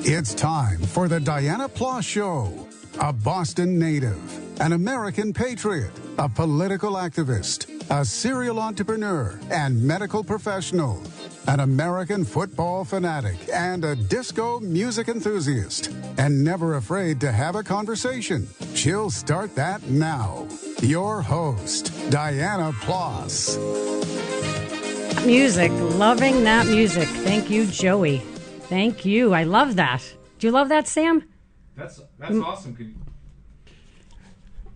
It's time for the Dianna Ploss Show. A Boston native, an American patriot, a political activist, a serial entrepreneur and medical professional, an American football fanatic, and a disco music enthusiast. And never afraid to have a conversation. She'll start that now. Your host, Dianna Ploss. Music, loving that music. Thank you, Joey. Thank you. I love that. Do you love that, Sam? That's awesome.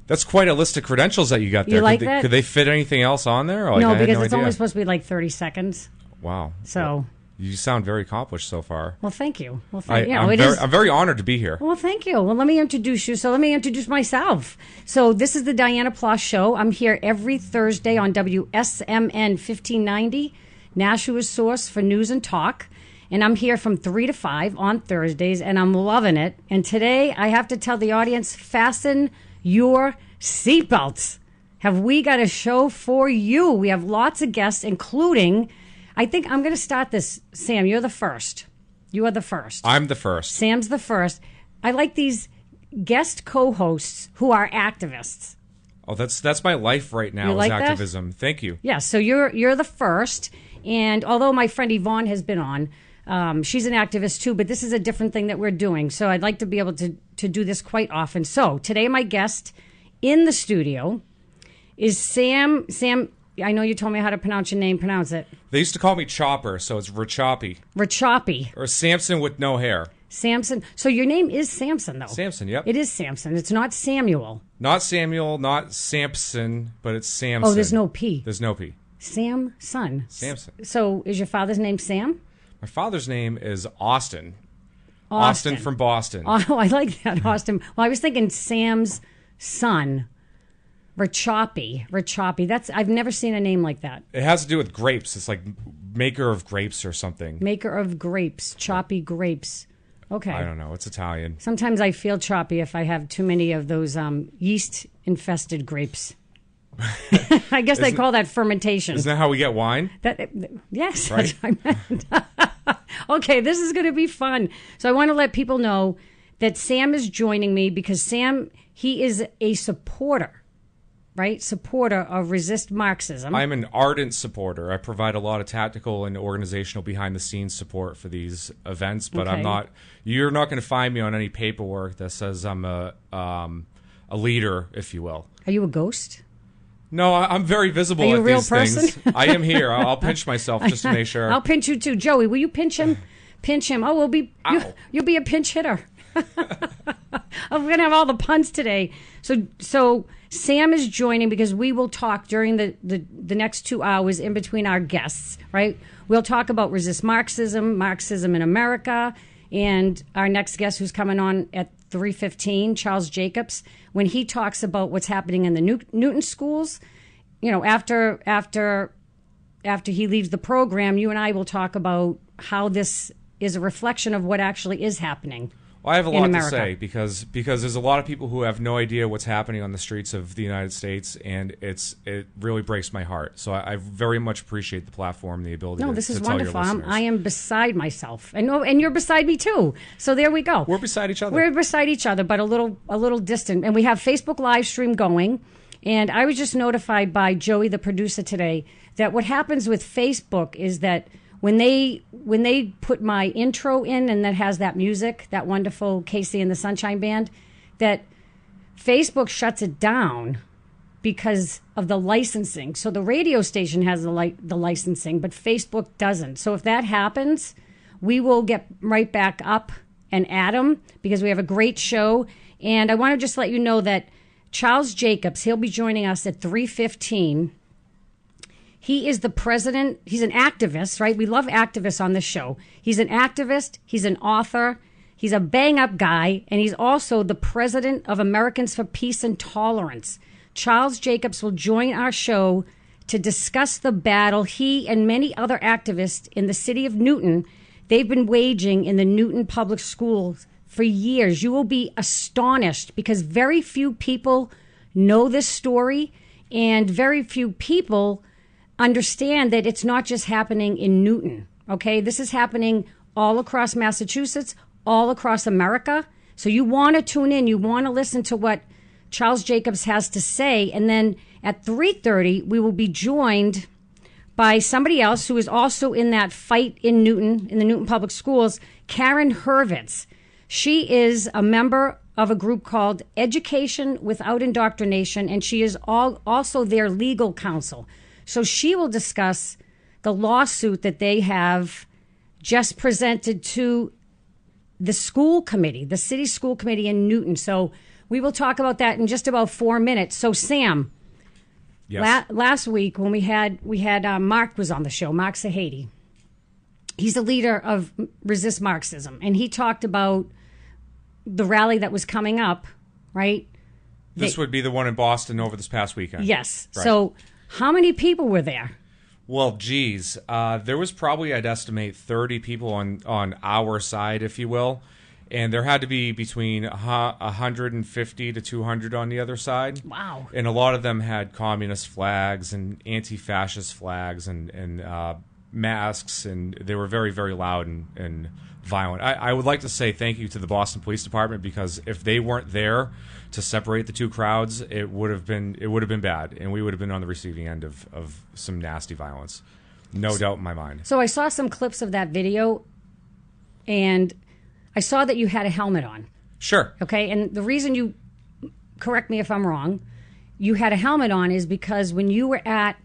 That's quite a list of credentials that you got there. You like that? Could they fit anything else on there? No, because it's only supposed to be like 30 seconds. Wow. So well, you sound very accomplished so far. Well, thank you. Well, I'm very honored to be here. Well, thank you. Well, let me introduce you. So let me introduce myself. So this is the Dianna Ploss Show. I'm here every Thursday on WSMN 1590, Nashua's source for news and talk. And I'm here from 3 to 5 on Thursdays, and I'm loving it. And today, I have to tell the audience, fasten your seatbelts. Have we got a show for you? We have lots of guests, including, I think I'm going to start this. Sam, you're the first. You are the first. I'm the first. Sam's the first. I like these guest co-hosts who are activists. Oh, that's my life right now, is activism. Thank you. Yeah, so you're the first. And although my friend Yvonne has been on, she's an activist too, but this is a different thing that we're doing. So I'd like to be able to do this quite often. So today my guest in the studio is Sam. Sam, I know you told me how to pronounce your name. Pronounce it. They used to call me Chopper, so it's Rachoppy. Rachoppy. Or Samson with no hair. Samson. So your name is Samson, though. Samson, yep. It is Samson. It's not Samuel. Not Samuel, not Samson, but it's Samson. Oh, there's no P. There's no P. Samson. Samson. So is your father's name Sam? My father's name is Austin. Austin from Boston. Oh, I like that, Austin. Well, I was thinking Sam's son, Rachoppy. That's, I've never seen a name like that. It has to do with grapes. It's like maker of grapes or something. Maker of grapes, choppy grapes. Okay. I don't know. It's Italian. Sometimes I feel choppy if I have too many of those yeast-infested grapes. I guess they call that fermentation. Isn't that how we get wine? Yes, right? That's what I meant. Okay, this is going to be fun. So I want to let people know that Sam is joining me because Sam, he is a supporter, right? Supporter of Resist Marxism. I'm an ardent supporter. I provide a lot of tactical and organizational behind-the-scenes support for these events, but Okay. You're not going to find me on any paperwork that says I'm a leader, if you will. Are you a ghost? No, I'm very visible Are you at a real these person? things. I am here. I'll pinch myself just to make sure. I'll pinch you too. Joey, will you pinch him? Pinch him. Oh, you'll be a pinch hitter. I'm going to have all the puns today. So Sam is joining because we will talk during the next 2 hours in between our guests, right? We'll talk about Resist Marxism, Marxism in America, and our next guest who's coming on at 3:15, Charles Jacobs, when he talks about what's happening in the Newton schools. You know, after he leaves the program, you and I will talk about how this is a reflection of what actually is happening. Well, I have a lot to say because there's a lot of people who have no idea what's happening on the streets of the United States, and it really breaks my heart. So I very much appreciate the platform, the ability to this is tell wonderful. your listeners. I am beside myself, and you're beside me too. So there we go. We're beside each other. We're beside each other, but a little distant. And we have Facebook live stream going. And I was just notified by Joey, the producer today, that what happens with Facebook is that when they put my intro in and that has that music, that wonderful Casey and the Sunshine Band, that Facebook shuts it down because of the licensing. So the radio station has the licensing, but Facebook doesn't. So if that happens, we will get right back up and at them because we have a great show. And I want to just let you know that Charles Jacobs, he'll be joining us at 3:15. He is the president. He's an activist, right? We love activists on this show. He's an activist. He's an author. He's a bang-up guy. And he's also the president of Americans for Peace and Tolerance. Charles Jacobs will join our show to discuss the battle he and many other activists in the city of Newton, they've been waging in the Newton public schools for years. You will be astonished because very few people know this story and very few people understand that it's not just happening in Newton, okay? This is happening all across Massachusetts, all across America. So you want to tune in. You want to listen to what Charles Jacobs has to say. And then at 3:30, we will be joined by somebody else who is also in that fight in Newton, in the Newton Public Schools, Karen Hurvitz. She is a member of a group called Education Without Indoctrination, and she is also their legal counsel. So she will discuss the lawsuit that they have just presented to the school committee, the city school committee in Newton. So we will talk about that in just about 4 minutes. So Sam, yes. Last week when we had Mark was on the show, Mark Sahady. He's the leader of Resist Marxism, and he talked about the rally that was coming up, right? This would be the one in Boston over this past weekend. Yes. Right. So how many people were there? Well, geez, there was probably, I'd estimate, 30 people on our side, if you will. And there had to be between 150 to 200 on the other side. Wow. And a lot of them had communist flags and anti-fascist flags and masks, and they were very, very loud and violent. I would like to say thank you to the Boston Police Department, because if they weren't there to separate the two crowds, it would have been bad, and we would have been on the receiving end of some nasty violence. No doubt in my mind. So I saw some clips of that video, and I saw that you had a helmet on. Sure. Okay, and the reason you, correct me if I'm wrong, you had a helmet on is because when you were at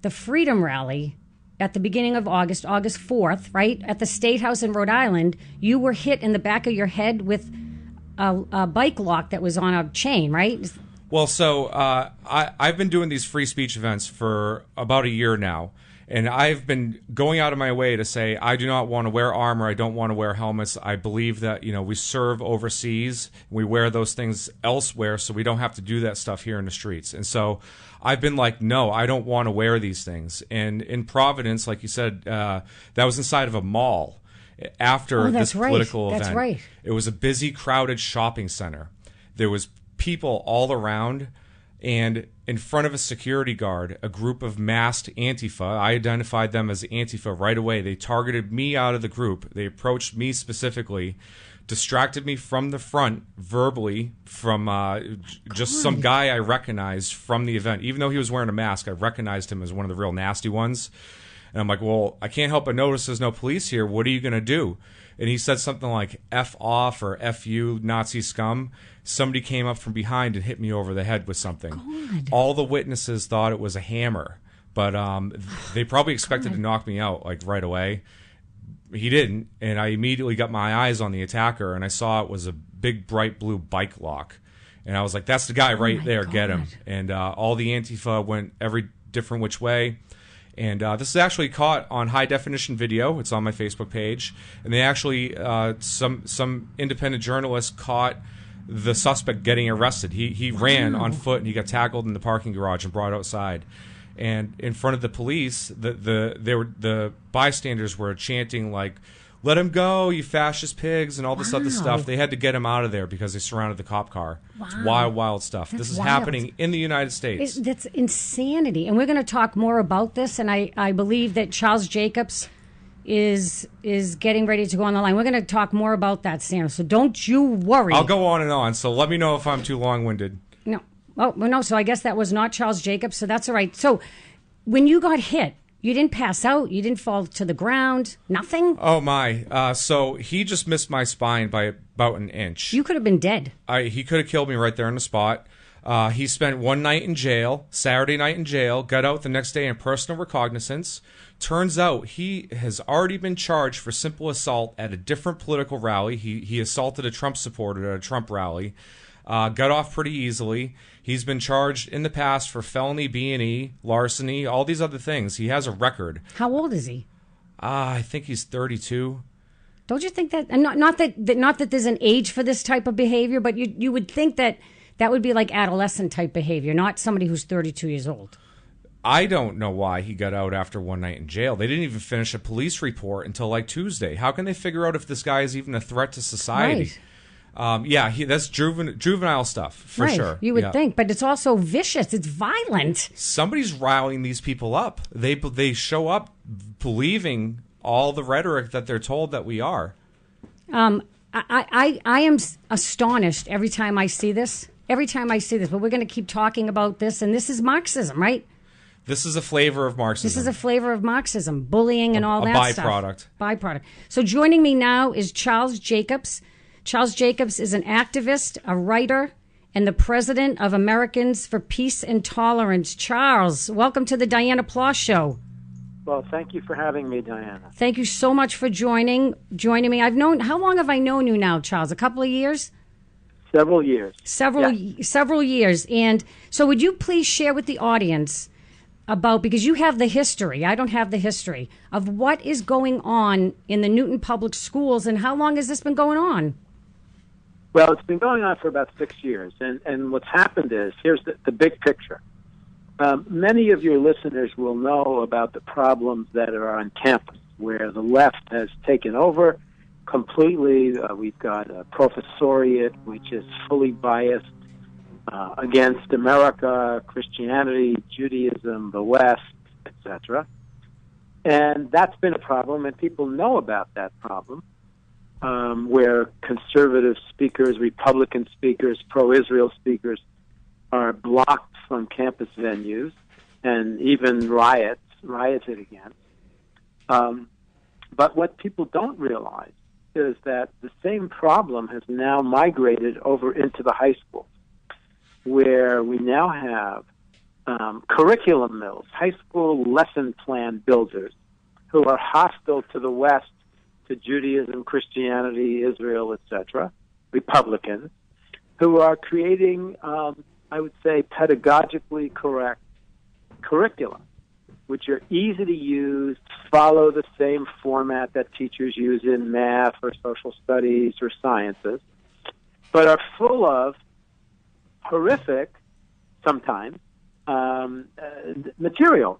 the Freedom Rally at the beginning of August 4th, right, at the State House in Rhode Island, you were hit in the back of your head with a bike lock that was on a chain, right? Well, so I've been doing these free speech events for about a year now, and I've been going out of my way to say I do not want to wear armor. I don't want to wear helmets. I believe that, we serve overseas. We wear those things elsewhere, so we don't have to do that stuff here in the streets. And so I've been like, no, I don't want to wear these things. And in Providence, like you said, that was inside of a mall after this political event. That's right. It was a busy, crowded shopping center. There was people all around, and in front of a security guard, a group of masked Antifa. I identified them as Antifa right away. They targeted me out of the group. They approached me specifically, distracted me from the front verbally from just some guy I recognized from the event. Even though he was wearing a mask, I recognized him as one of the real nasty ones. And I'm like, well, I can't help but notice there's no police here. What are you going to do? And he said something like, F off or F you, Nazi scum. Somebody came up from behind and hit me over the head with something. God. All the witnesses thought it was a hammer, but they probably expected to knock me out like right away. He didn't, and I immediately got my eyes on the attacker, and I saw it was a big, bright blue bike lock. And I was like, that's the guy right there, get him. And all the Antifa went every different which way. And this is actually caught on high-definition video. It's on my Facebook page. And they actually, some independent journalists caught the suspect getting arrested. He ran on foot, and he got tackled in the parking garage and brought outside. And in front of the police, the bystanders were chanting, like, let him go, you fascist pigs, and all this other stuff. They had to get him out of there because they surrounded the cop car. Wow. It's wild, wild stuff. This is happening in the United States. That's insanity. And we're going to talk more about this, and I believe that Charles Jacobs is getting ready to go on the line. We're going to talk more about that, Sam, so don't you worry. I'll go on and on, so let me know if I'm too long-winded. No. Oh, well, no, so I guess that was not Charles Jacobs, so that's all right. So when you got hit, you didn't pass out? You didn't fall to the ground? Nothing? Oh, my. So he just missed my spine by about an inch. You could have been dead. He could have killed me right there on the spot. He spent one night in jail, Saturday night in jail, got out the next day in personal recognizance. Turns out he has already been charged for simple assault at a different political rally. He assaulted a Trump supporter at a Trump rally. Got off pretty easily. He's been charged in the past for felony B&E, larceny, all these other things. He has a record. How old is he? I think he's 32. Don't you think that? And not that there's an age for this type of behavior, but you would think that would be like adolescent type behavior, not somebody who's 32 years old. I don't know why he got out after one night in jail. They didn't even finish a police report until like Tuesday. How can they figure out if this guy is even a threat to society? Right. That's juvenile stuff, for sure. You would think, but it's also vicious. It's violent. Somebody's riling these people up. They show up believing all the rhetoric that they're told that we are. I am astonished every time I see this. Every time I see this, but we're going to keep talking about this, and this is Marxism, right? This is a flavor of Marxism. This is a flavor of Marxism, bullying and all that byproduct. stuff. Byproduct. So joining me now is Charles Jacobs. Charles Jacobs is an activist, a writer, and the president of Americans for Peace and Tolerance. Charles, welcome to the Dianna Ploss Show. Well, thank you for having me, Diana. Thank you so much for joining me. How long have I known you now, Charles? A couple of years? Several years. Several years. And so would you please share with the audience about, because you have the history, I don't have the history, of what is going on in the Newton Public Schools, and how long has this been going on? Well, it's been going on for about 6 years. And what's happened is, here's the big picture. Many of your listeners will know about the problems that are on campus, where the left has taken over completely. We've got a professoriate which is fully biased against America, Christianity, Judaism, the West, etc. And that's been a problem, and people know about that problem, where conservative speakers, Republican speakers, pro-Israel speakers are blocked from campus venues and even rioted against. But what people don't realize is that the same problem has now migrated over into the high schools, where we now have curriculum mills, high school lesson plan builders, who are hostile to the West, to Judaism, Christianity, Israel, etc., Republicans, who are creating, I would say, pedagogically correct curriculum, which are easy to use, follow the same format that teachers use in math or social studies or sciences, but are full of horrific, sometimes, material.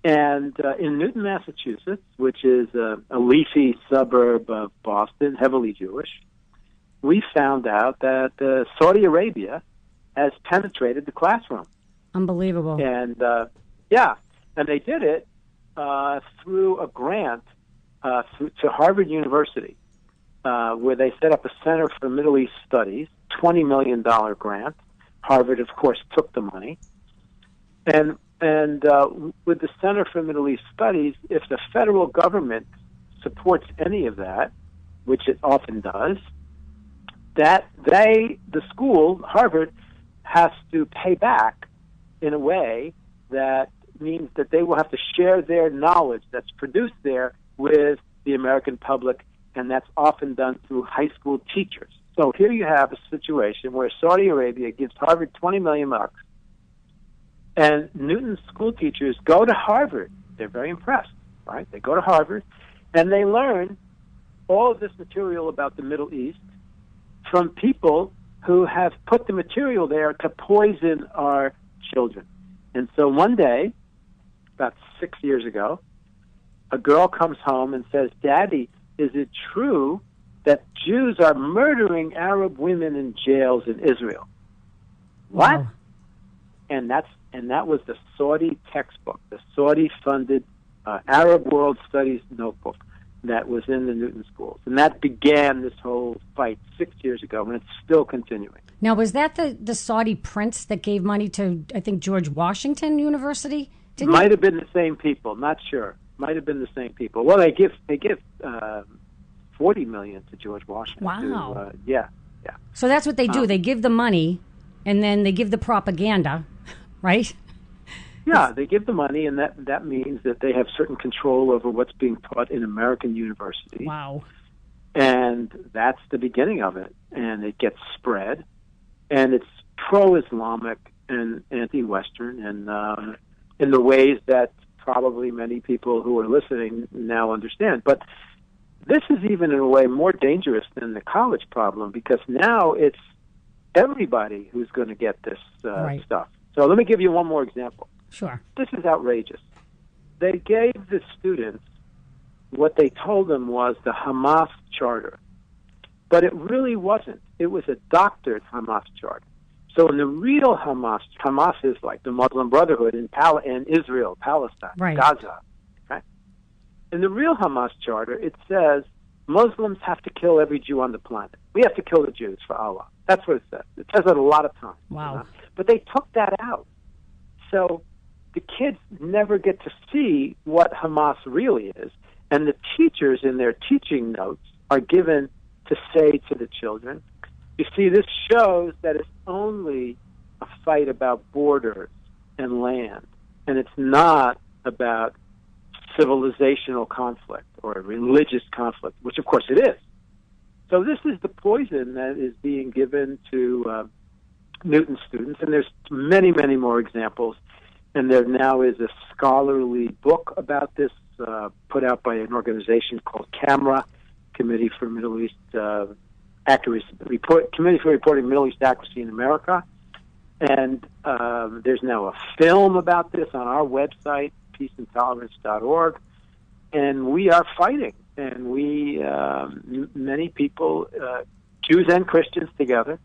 And in Newton, Massachusetts, which is a leafy suburb of Boston, heavily Jewish, we found out that Saudi Arabia has penetrated the classroom. Unbelievable. And, and they did it through a grant to Harvard University, where they set up a Center for Middle East Studies, $20 million grant. Harvard, of course, took the money. And with the Center for Middle East Studies, if the federal government supports any of that, which it often does, the school, Harvard, has to pay back in a way that means that they will have to share their knowledge that's produced there with the American public, and that's often done through high school teachers. So here you have a situation where Saudi Arabia gives Harvard $20 million, and Newton's school teachers go to Harvard. They're very impressed, right? They go to Harvard, and they learn all of this material about the Middle East from people who have put the material there to poison our children. And so one day, about 6 years ago, a girl comes home and says, "Daddy, is it true that Jews are murdering Arab women in jails in Israel?" Wow. What? And that was the Saudi textbook, the Saudi-funded Arab World Studies notebook that was in the Newton schools. And that began this whole fight 6 years ago, and it's still continuing. Now, was that the Saudi prince that gave money to, I think, George Washington University? Might have been the same people. Not sure. Might have been the same people. Well, they give $40 million to George Washington. Wow. Yeah. So that's what they do. They give the money, and then they give the propaganda, right? Yeah, they give the money, and that means that they have certain control over what's being taught in American universities. Wow. And that's the beginning of it. And it gets spread, and it's pro-Islamic and anti-Western, and in the ways that probably many people who are listening now understand. But this is even in a way more dangerous than the college problem, because now it's everybody who's going to get this stuff. So let me give you one more example. Sure. This is outrageous. They gave the students what they told them was the Hamas charter. But it really wasn't. It was a doctored Hamas charter. So in the real Hamas is like the Muslim Brotherhood in Israel, Palestine, right. Gaza. Okay? In the real Hamas charter, it says Muslims have to kill every Jew on the planet. We have to kill the Jews for Allah. That's what it says. It says it a lot of times. Wow. But they took that out. So the kids never get to see what Hamas really is. And the teachers in their teaching notes are given to say to the children, you see, this shows that it's only a fight about borders and land. And it's not about civilizational conflict or religious conflict, which of course it is. So this is the poison that is being given to Newton students, and there's many, many more examples. And there now is a scholarly book about this put out by an organization called CAMRA, Committee for Middle East Accuracy, Committee for Reporting Middle East Accuracy in America. And there's now a film about this on our website, peaceintolerance.org, and we are fighting. And we, many people, Jews and Christians together,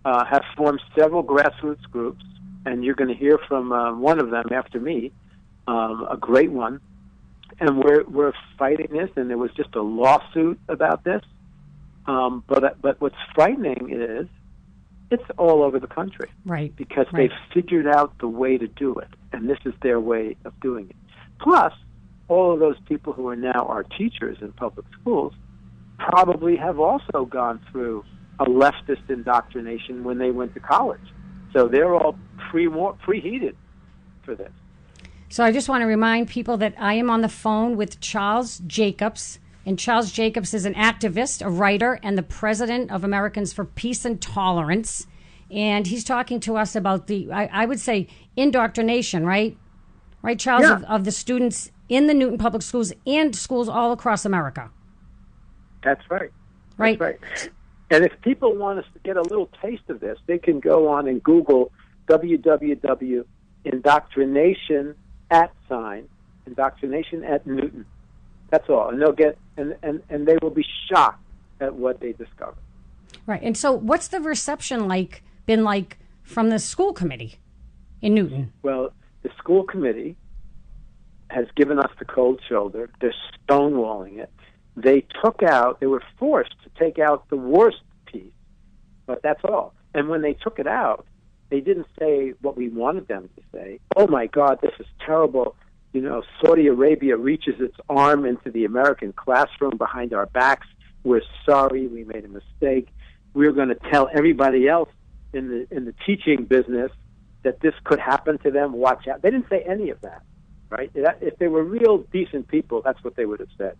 have formed several grassroots groups, and you're going to hear from one of them after me, a great one. And we're fighting this, and there was just a lawsuit about this. But what's frightening is it's all over the country, right? Because they've figured out the way to do it, and this is their way of doing it. Plus, all of those people who are now our teachers in public schools probably have also gone through a leftist indoctrination when they went to college. So they're all preheated for this. So I just want to remind people that I am on the phone with Charles Jacobs. And Charles Jacobs is an activist, a writer, and the president of Americans for Peace and Tolerance. And he's talking to us about the, I would say, indoctrination, right? Right, Charles, Yeah. of the students in the Newton Public Schools and schools all across America. That's right. Right. That's right. And if people want us to get a little taste of this, they can go on and Google www.indoctrination indoctrination at Newton. That's all. And they'll get and they will be shocked at what they discover. Right. And so what's the reception been like from the school committee in Newton? Well, the school committee has given us the cold shoulder. They're stonewalling it. They were forced to take out the worst piece, but that's all. And when they took it out, they didn't say what we wanted them to say. Oh my God, this is terrible. You know, Saudi Arabia reaches its arm into the American classroom behind our backs. We're sorry, we made a mistake. We're going to tell everybody else in the teaching business that this could happen to them. Watch out. They didn't say any of that, right? If they were real decent people, that's what they would have said.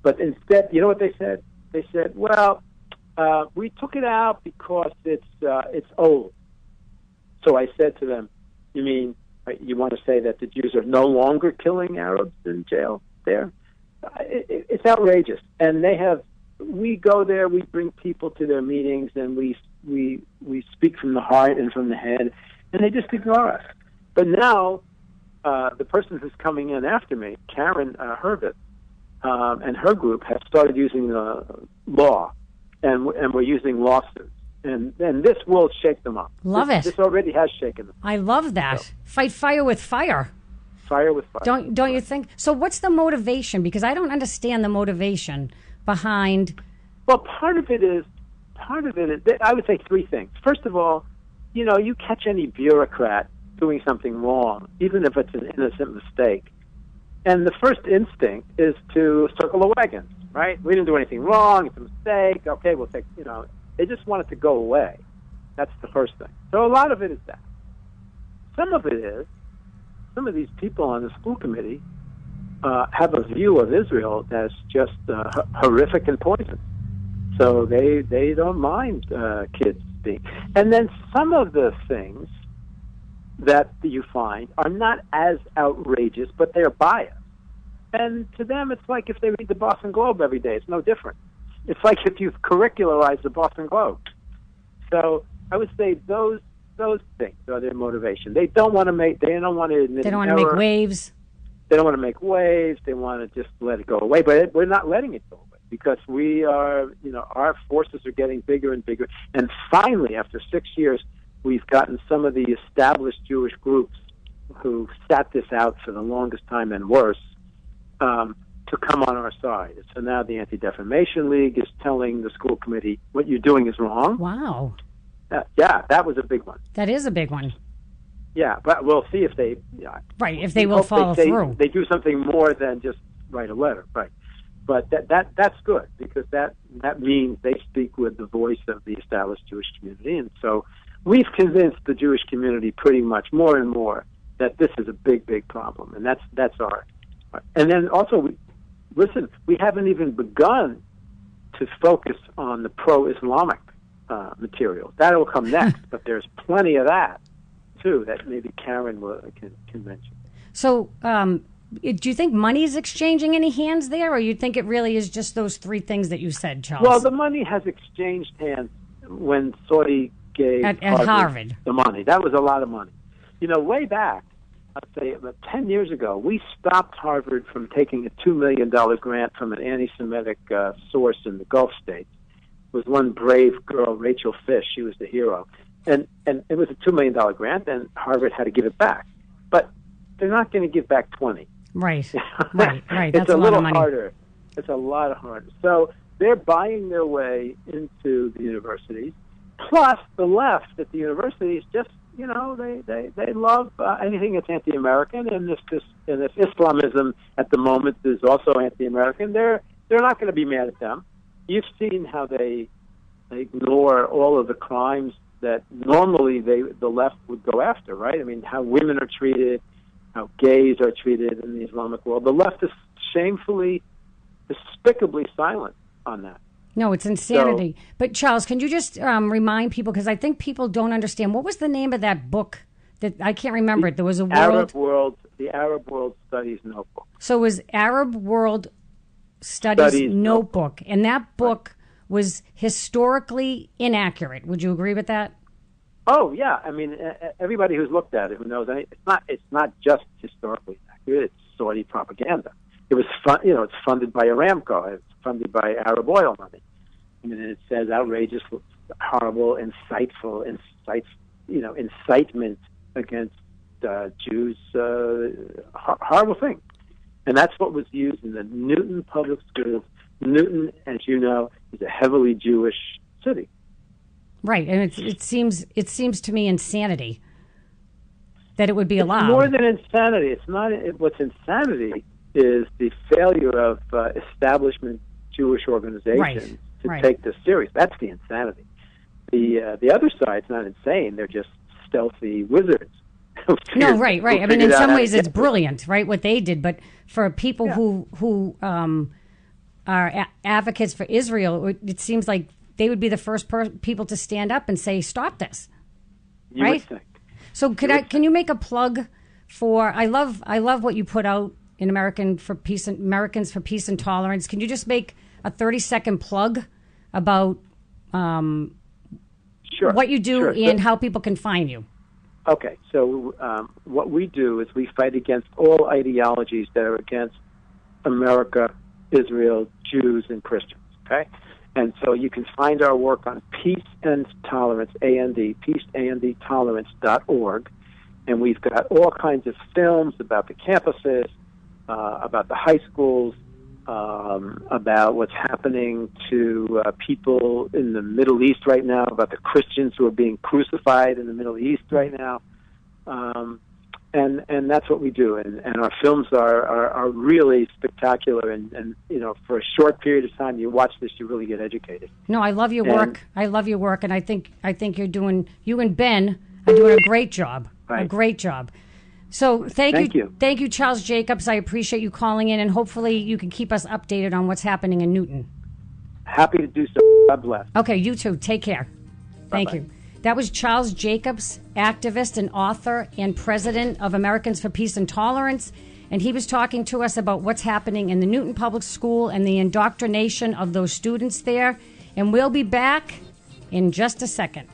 But instead, you know what they said? They said, well, we took it out because it's old. So I said to them, you mean you want to say that the Jews are no longer killing Arabs in jail there? It's outrageous. And we go there, we bring people to their meetings, and we speak from the heart and from the head, and they just ignore us. But now, the person who's coming in after me, Karen Hurvitz, and her group have started using the law, and we're using lawsuits. And this will shake them up. Love it. This already has shaken them. I love that. So, fight fire with fire. Fire with fire. Don't you think? So what's the motivation? Because I don't understand the motivation behind. Well, part of it is, I would say three things. First of all, you catch any bureaucrat doing something wrong, even if it's an innocent mistake, and the first instinct is to circle the wagons, right? We didn't do anything wrong. It's a mistake. Okay, we'll take, They just want it to go away. That's the first thing. So a lot of it is that. Some of it is, some of these people on the school committee have a view of Israel that's just horrific and poison. So they don't mind kids being. And then some of the things that you find are not as outrageous, but they're biased. And to them, it's like if they read the Boston Globe every day. It's no different. It's like if you've curricularized the Boston Globe. So I would say those things are their motivation. They don't want to admit They don't want to error. make waves. They don't want to make waves. They want to just let it go away. But we're not letting it go away because we are, our forces are getting bigger and bigger. And finally, after 6 years, we've gotten some of the established Jewish groups who sat this out for the longest time and worse, to come on our side. So now the Anti-Defamation League is telling the school committee, what you're doing is wrong. Wow. Yeah, that was a big one. That is a big one. Yeah, but we'll see if they... Right, if they will follow through. They do something more than just write a letter, right. But that's good, because that means they speak with the voice of the established Jewish community. And so we've convinced the Jewish community pretty much more and more that this is a big, big problem. And that's our... And then also, we haven't even begun to focus on the pro-Islamic material. That will come next, but there's plenty of that, too, that maybe Karen can mention. So, do you think money is exchanging any hands there, or you think it really is just those three things that you said, Charles? Well, the money has exchanged hands when Saudi gave at Harvard the money. That was a lot of money. Way back, I'd say about 10 years ago, we stopped Harvard from taking a $2 million grant from an anti-Semitic source in the Gulf states. It was one brave girl, Rachel Fish. She was the hero. And it was a $2 million grant, and Harvard had to give it back. But they're not going to give back 20. Right. That's it's a lot little of money. harder. It's a lot harder. So they're buying their way into the universities. Plus, the left at the universities just, they love anything that's anti-American, and if Islamism at the moment is also anti-American, they're not going to be mad at them. You've seen how they ignore all of the crimes that normally the left would go after, right? I mean, how women are treated, how gays are treated in the Islamic world. The left is shamefully, despicably silent on that. No, it's insanity. But Charles, can you just remind people, because I think people don't understand, what was the name of that book? That I can't remember it. There was the Arab World Studies Notebook. So it was Arab World Studies Notebook, and that book was historically inaccurate. Would you agree with that? Oh yeah, I mean, everybody who's looked at it who knows it's not just historically inaccurate. It's Saudi propaganda. It was it's funded by Aramco. It's funded by Arab oil money. I mean, it says outrageous, horrible, incitement against Jews. Horrible thing. And that's what was used in the Newton public schools. Newton, as you know, is a heavily Jewish city. Right, and it seems to me insanity that it would be allowed. It's more than insanity. It's not. What's insanity is the failure of establishment Jewish organizations to take this serious. That's the insanity. The other side's not insane. They're just stealthy wizards. No, right. I mean, in some ways, it's brilliant, right? What they did, but for people who are advocates for Israel, it seems like they would be the first people to stand up and say, "Stop this." You right? would think. So, can you make a plug for? I love what you put out in Americans for Peace and Tolerance. Can you just make a 30-second plug about what you do and how people can find you? Okay, so what we do is we fight against all ideologies that are against America, Israel, Jews, and Christians, okay? And so you can find our work on Peace and Tolerance, peaceandtolerance.org, and we've got all kinds of films about the campuses, about the high schools, about what's happening to people in the Middle East right now, about the Christians who are being crucified in the Middle East right now. And that's what we do. And our films are really spectacular. And for a short period of time, you watch this, you really get educated. No, I love your work. I love your work. And I think you and Ben are doing a great job. Right. A great job. So thank you. Thank you, Charles Jacobs. I appreciate you calling in, and hopefully you can keep us updated on what's happening in Newton. Happy to do so. God bless. Okay, you too. Take care. Thank you. That was Charles Jacobs, activist and author and president of Americans for Peace and Tolerance. And he was talking to us about what's happening in the Newton Public School and the indoctrination of those students there. And we'll be back in just a second.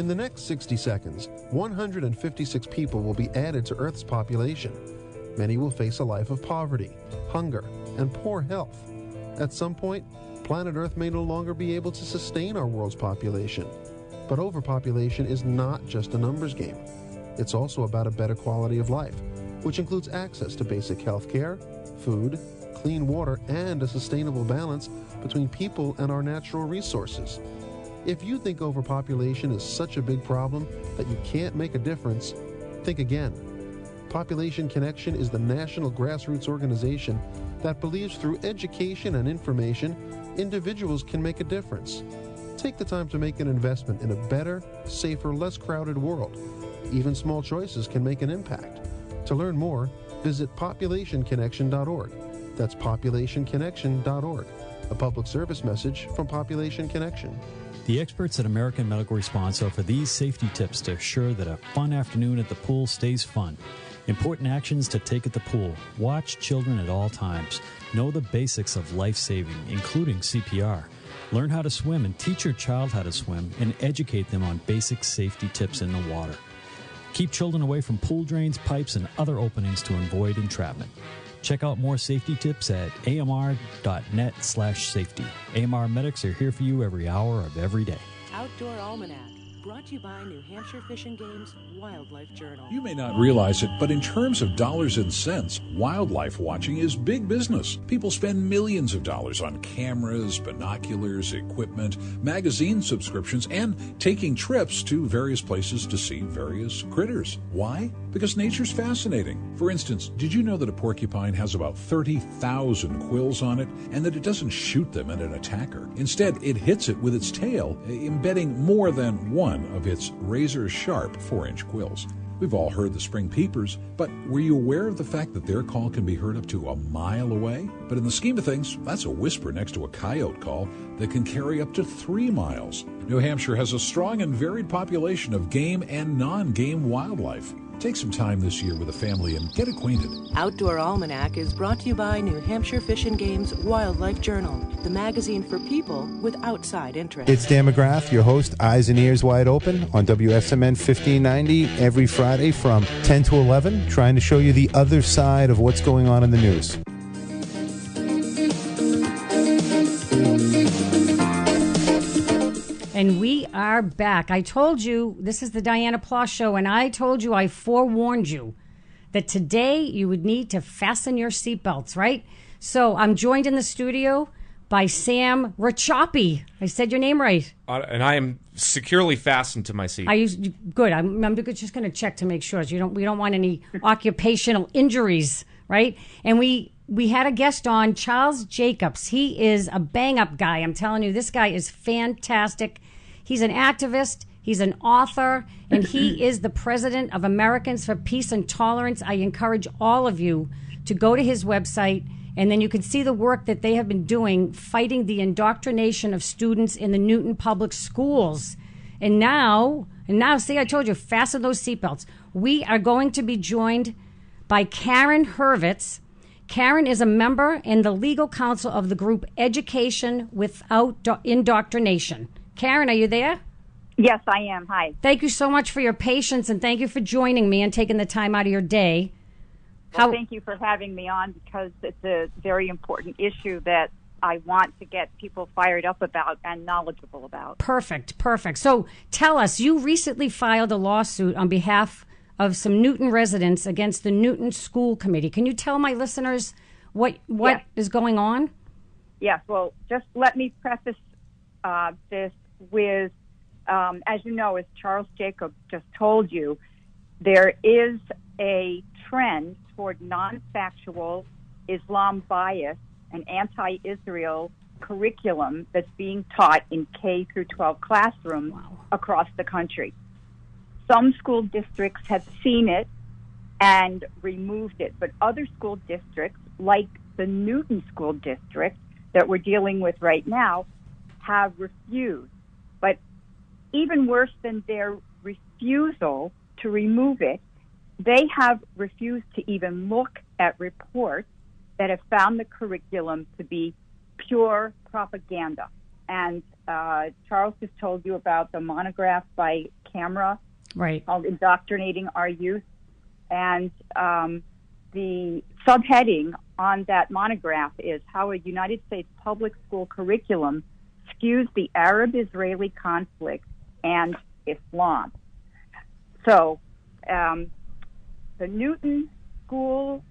In the next 60 seconds, 156 people will be added to Earth's population. Many will face a life of poverty, hunger, and poor health. At some point, planet Earth may no longer be able to sustain our world's population. But overpopulation is not just a numbers game. It's also about a better quality of life, which includes access to basic health care, food, clean water, and a sustainable balance between people and our natural resources. If you think overpopulation is such a big problem that you can't make a difference, think again. Population Connection is the national grassroots organization that believes through education and information, individuals can make a difference. Take the time to make an investment in a better, safer, less crowded world. Even small choices can make an impact. To learn more, visit populationconnection.org. That's populationconnection.org. A public service message from Population Connection. The experts at American Medical Response offer these safety tips to assure that a fun afternoon at the pool stays fun. Important actions to take at the pool. Watch children at all times. Know the basics of life-saving, including CPR. Learn how to swim and teach your child how to swim and educate them on basic safety tips in the water. Keep children away from pool drains, pipes, and other openings to avoid entrapment. Check out more safety tips at amr.net/safety. AMR medics are here for you every hour of every day. Outdoor Almanac, brought to you by New Hampshire Fish and Game's Wildlife Journal. You may not realize it, but in terms of dollars and cents, wildlife watching is big business. People spend millions of dollars on cameras, binoculars, equipment, magazine subscriptions, and taking trips to various places to see various critters. Why? Because nature's fascinating. For instance, did you know that a porcupine has about 30,000 quills on it, and that it doesn't shoot them at an attacker? Instead, it hits it with its tail, embedding more than one of its razor-sharp 4-inch quills. We've all heard the spring peepers, but were you aware of the fact that their call can be heard up to a mile away? But in the scheme of things, that's a whisper next to a coyote call that can carry up to 3 miles. New Hampshire has a strong and varied population of game and non-game wildlife. Take some time this year with a family and get acquainted. Outdoor Almanac is brought to you by New Hampshire Fish and Game's Wildlife Journal, the magazine for people with outside interest. It's Dan McGrath, your host, Eyes and Ears Wide Open on WSMN 1590 every Friday from 10 to 11, trying to show you the other side of what's going on in the news. And we are back. I told you, this is the Dianna Ploss Show, and I told you, I forewarned you that today you would need to fasten your seatbelts, right? So I'm joined in the studio by Sam Rachapi. I said your name right. And I am securely fastened to my seat. Good. I'm just going to check to make sure. We don't want any occupational injuries, right? And we had a guest on, Charles Jacobs. He is a bang-up guy. I'm telling you, this guy is fantastic. He's an activist, he's an author, and he is the president of Americans for Peace and Tolerance. I encourage all of you to go to his website, and then you can see the work that they have been doing fighting the indoctrination of students in the Newton Public Schools. And now, see, I told you, fasten those seatbelts. We are going to be joined by Karen Hurvitz. Karen is a member in the legal counsel of the group Education Without Indoctrination. Karen, are you there? Yes, I am. Hi. Thank you so much for your patience, and thank you for joining me and taking the time out of your day. Well, thank you for having me on, because it's a very important issue that I want to get people fired up about and knowledgeable about. Perfect. So tell us, you recently filed a lawsuit on behalf of some Newton residents against the Newton School Committee. Can you tell my listeners what is going on? Yes. Well, just let me preface this with, as you know, as Charles Jacobs just told you, there is a trend toward non-factual, Islam bias, and anti-Israel curriculum that's being taught in K through 12 classrooms across the country. Some school districts have seen it and removed it, but other school districts, like the Newton School District that we're dealing with right now, have refused. But even worse than their refusal to remove it, they have refused to even look at reports that have found the curriculum to be pure propaganda. And Charles just told you about the monograph by camera Right. called Indoctrinating Our Youth. And the subheading on that monograph is How a United States Public School Curriculum Skews the Arab-Israeli Conflict and Islam. So the Newton School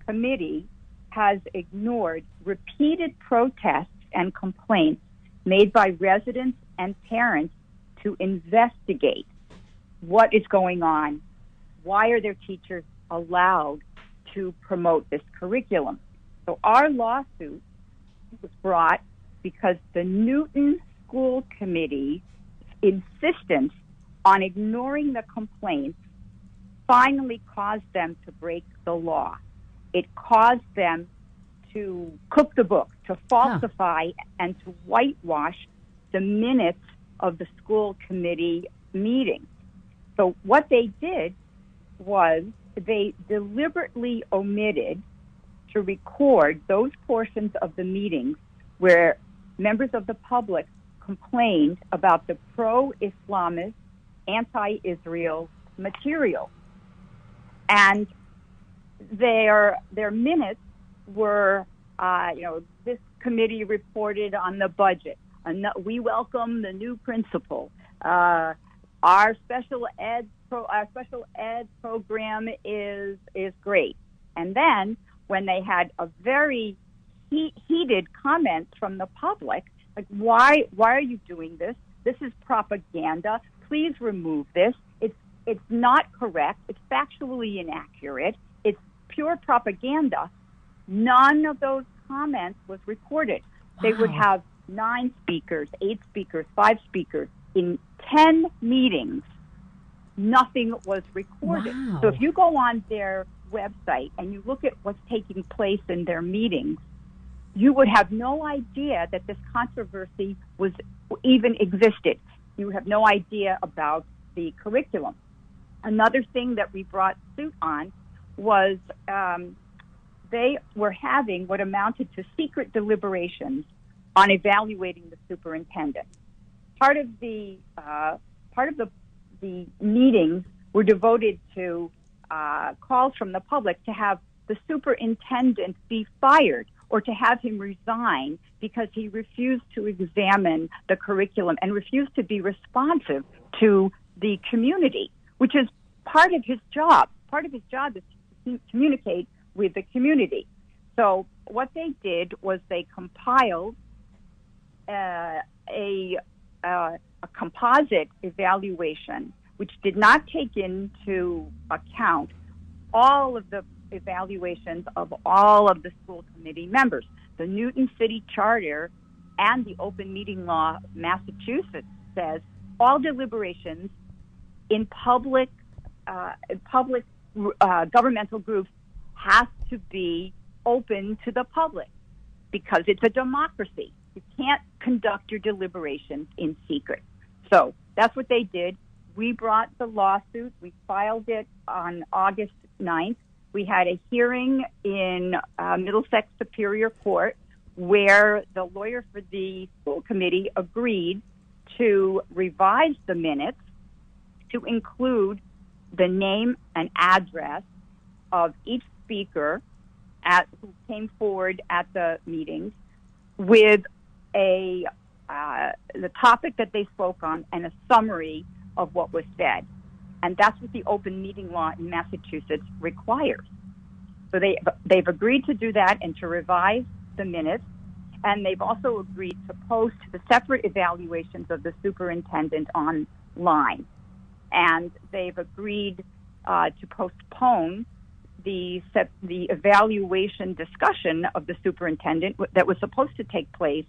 Committee has ignored repeated protests and complaints made by residents and parents to investigate what is going on. Why are their teachers allowed to promote this curriculum? So our lawsuit was brought because the Newton School Committee's insistence on ignoring the complaints finally caused them to break the law. It caused them to cook the books, to falsify and to whitewash the minutes of the school committee meeting. So what they did was they deliberately omitted to record those portions of the meetings where members of the public complained about the pro-Islamist, anti-Israel material. And their minutes were, this committee reported on the budget. We welcome the new principal. Our special ed program is great. And then when they had a very heated comments from the public, like why are you doing this? This is propaganda. Please remove this. It's not correct. It's factually inaccurate. It's pure propaganda. None of those comments was recorded. Wow. They would have 9 speakers, 8 speakers, 5 speakers in 10 meetings. Nothing was recorded. Wow. So if you go on their website and you look at what's taking place in their meetings, you would have no idea that this controversy was even existed. You have no idea about the curriculum. Another thing that we brought suit on was they were having what amounted to secret deliberations on evaluating the superintendent. Part of the meetings were devoted to calls from the public to have the superintendent be fired or to have him resign because he refused to examine the curriculum and refused to be responsive to the community, which is part of his job. Part of his job is to communicate with the community. So what they did was they compiled a composite evaluation, which did not take into account all of the evaluations of all of the school committee members. The Newton City Charter and the Open Meeting Law of Massachusetts says all deliberations in public governmental groups has to be open to the public because it's a democracy. You can't conduct your deliberations in secret. So that's what they did. We brought the lawsuit. We filed it on August 9th. We had a hearing in Middlesex Superior Court where the lawyer for the school committee agreed to revise the minutes to include the name and address of each speaker who came forward at the meetings with the topic that they spoke on and a summary of what was said. And that's what the open meeting law in Massachusetts requires. So they've agreed to do that and to revise the minutes. And they've also agreed to post the separate evaluations of the superintendent online. And they've agreed to postpone the evaluation discussion of the superintendent that was supposed to take place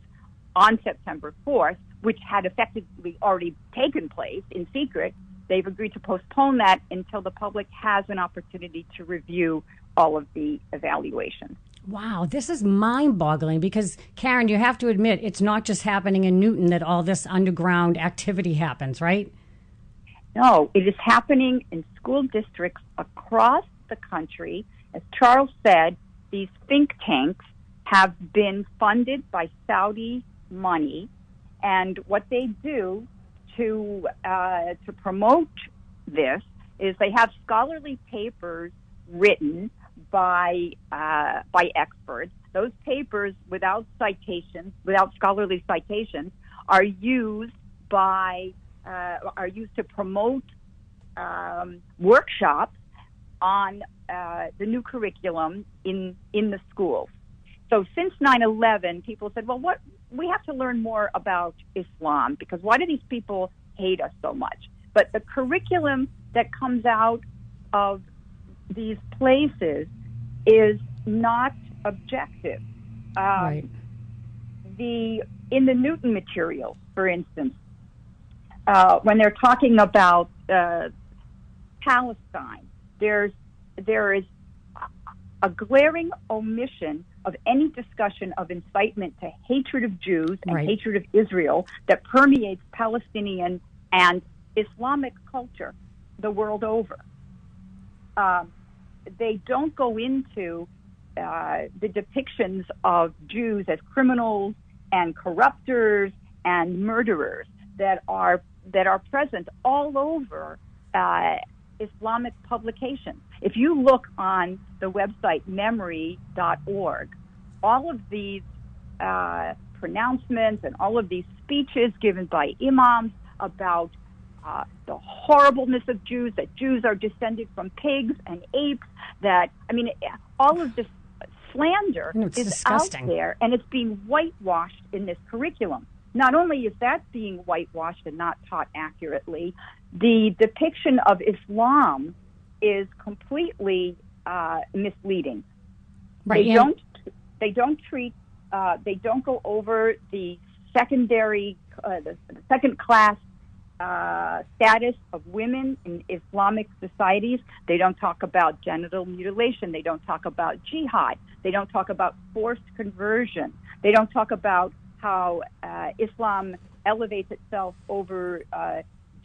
on September 4th, which had effectively already taken place in secret. They've agreed to postpone that until the public has an opportunity to review all of the evaluations. Wow, this is mind-boggling because, Karen, you have to admit, it's not just happening in Newton that all this underground activity happens, right? No, it is happening in school districts across the country. As Charles said, these think tanks have been funded by Saudi money, and what they do to promote this is they have scholarly papers written by experts. Those papers, without scholarly citations, are used to promote workshops on the new curriculum in the schools. So since 9/11, people said, well, we have to learn more about Islam, because why do these people hate us so much? But the curriculum that comes out of these places is not objective. Right. In the Newton materials, for instance, when they're talking about Palestine, there is a glaring omission of any discussion of incitement to hatred of Jews and Right. hatred of Israel that permeates Palestinian and Islamic culture the world over. They don't go into the depictions of Jews as criminals and corruptors and murderers that are present all over Islamic publications. If you look on the website memory.org, all of these pronouncements and all of these speeches given by imams about the horribleness of Jews, that Jews are descended from pigs and apes, all of this slander is disgusting. out there, and it's being whitewashed in this curriculum. Not only is that being whitewashed and not taught accurately, the depiction of Islam is completely misleading. Right. They don't go over the secondary, the second class status of women in Islamic societies. They don't talk about genital mutilation. They don't talk about jihad. They don't talk about forced conversion. They don't talk about how Islam elevates itself over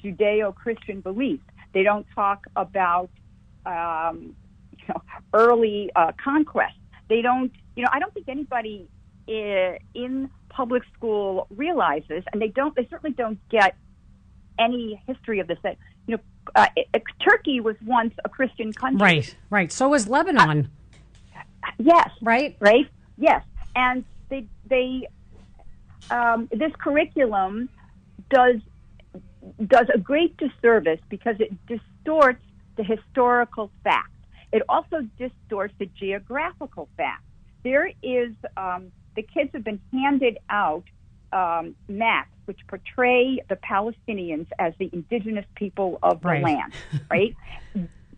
Judeo-Christian beliefs. They don't talk about early conquest. They don't. I don't think anybody in public school realizes, and they certainly don't get any history of this. That Turkey was once a Christian country. Right. So was Lebanon. Yes. Right. Yes. And they this curriculum does a great disservice because it distorts the historical fact. It also distorts the geographical fact. There is the kids have been handed out maps which portray the Palestinians as the indigenous people of the Right. land, right?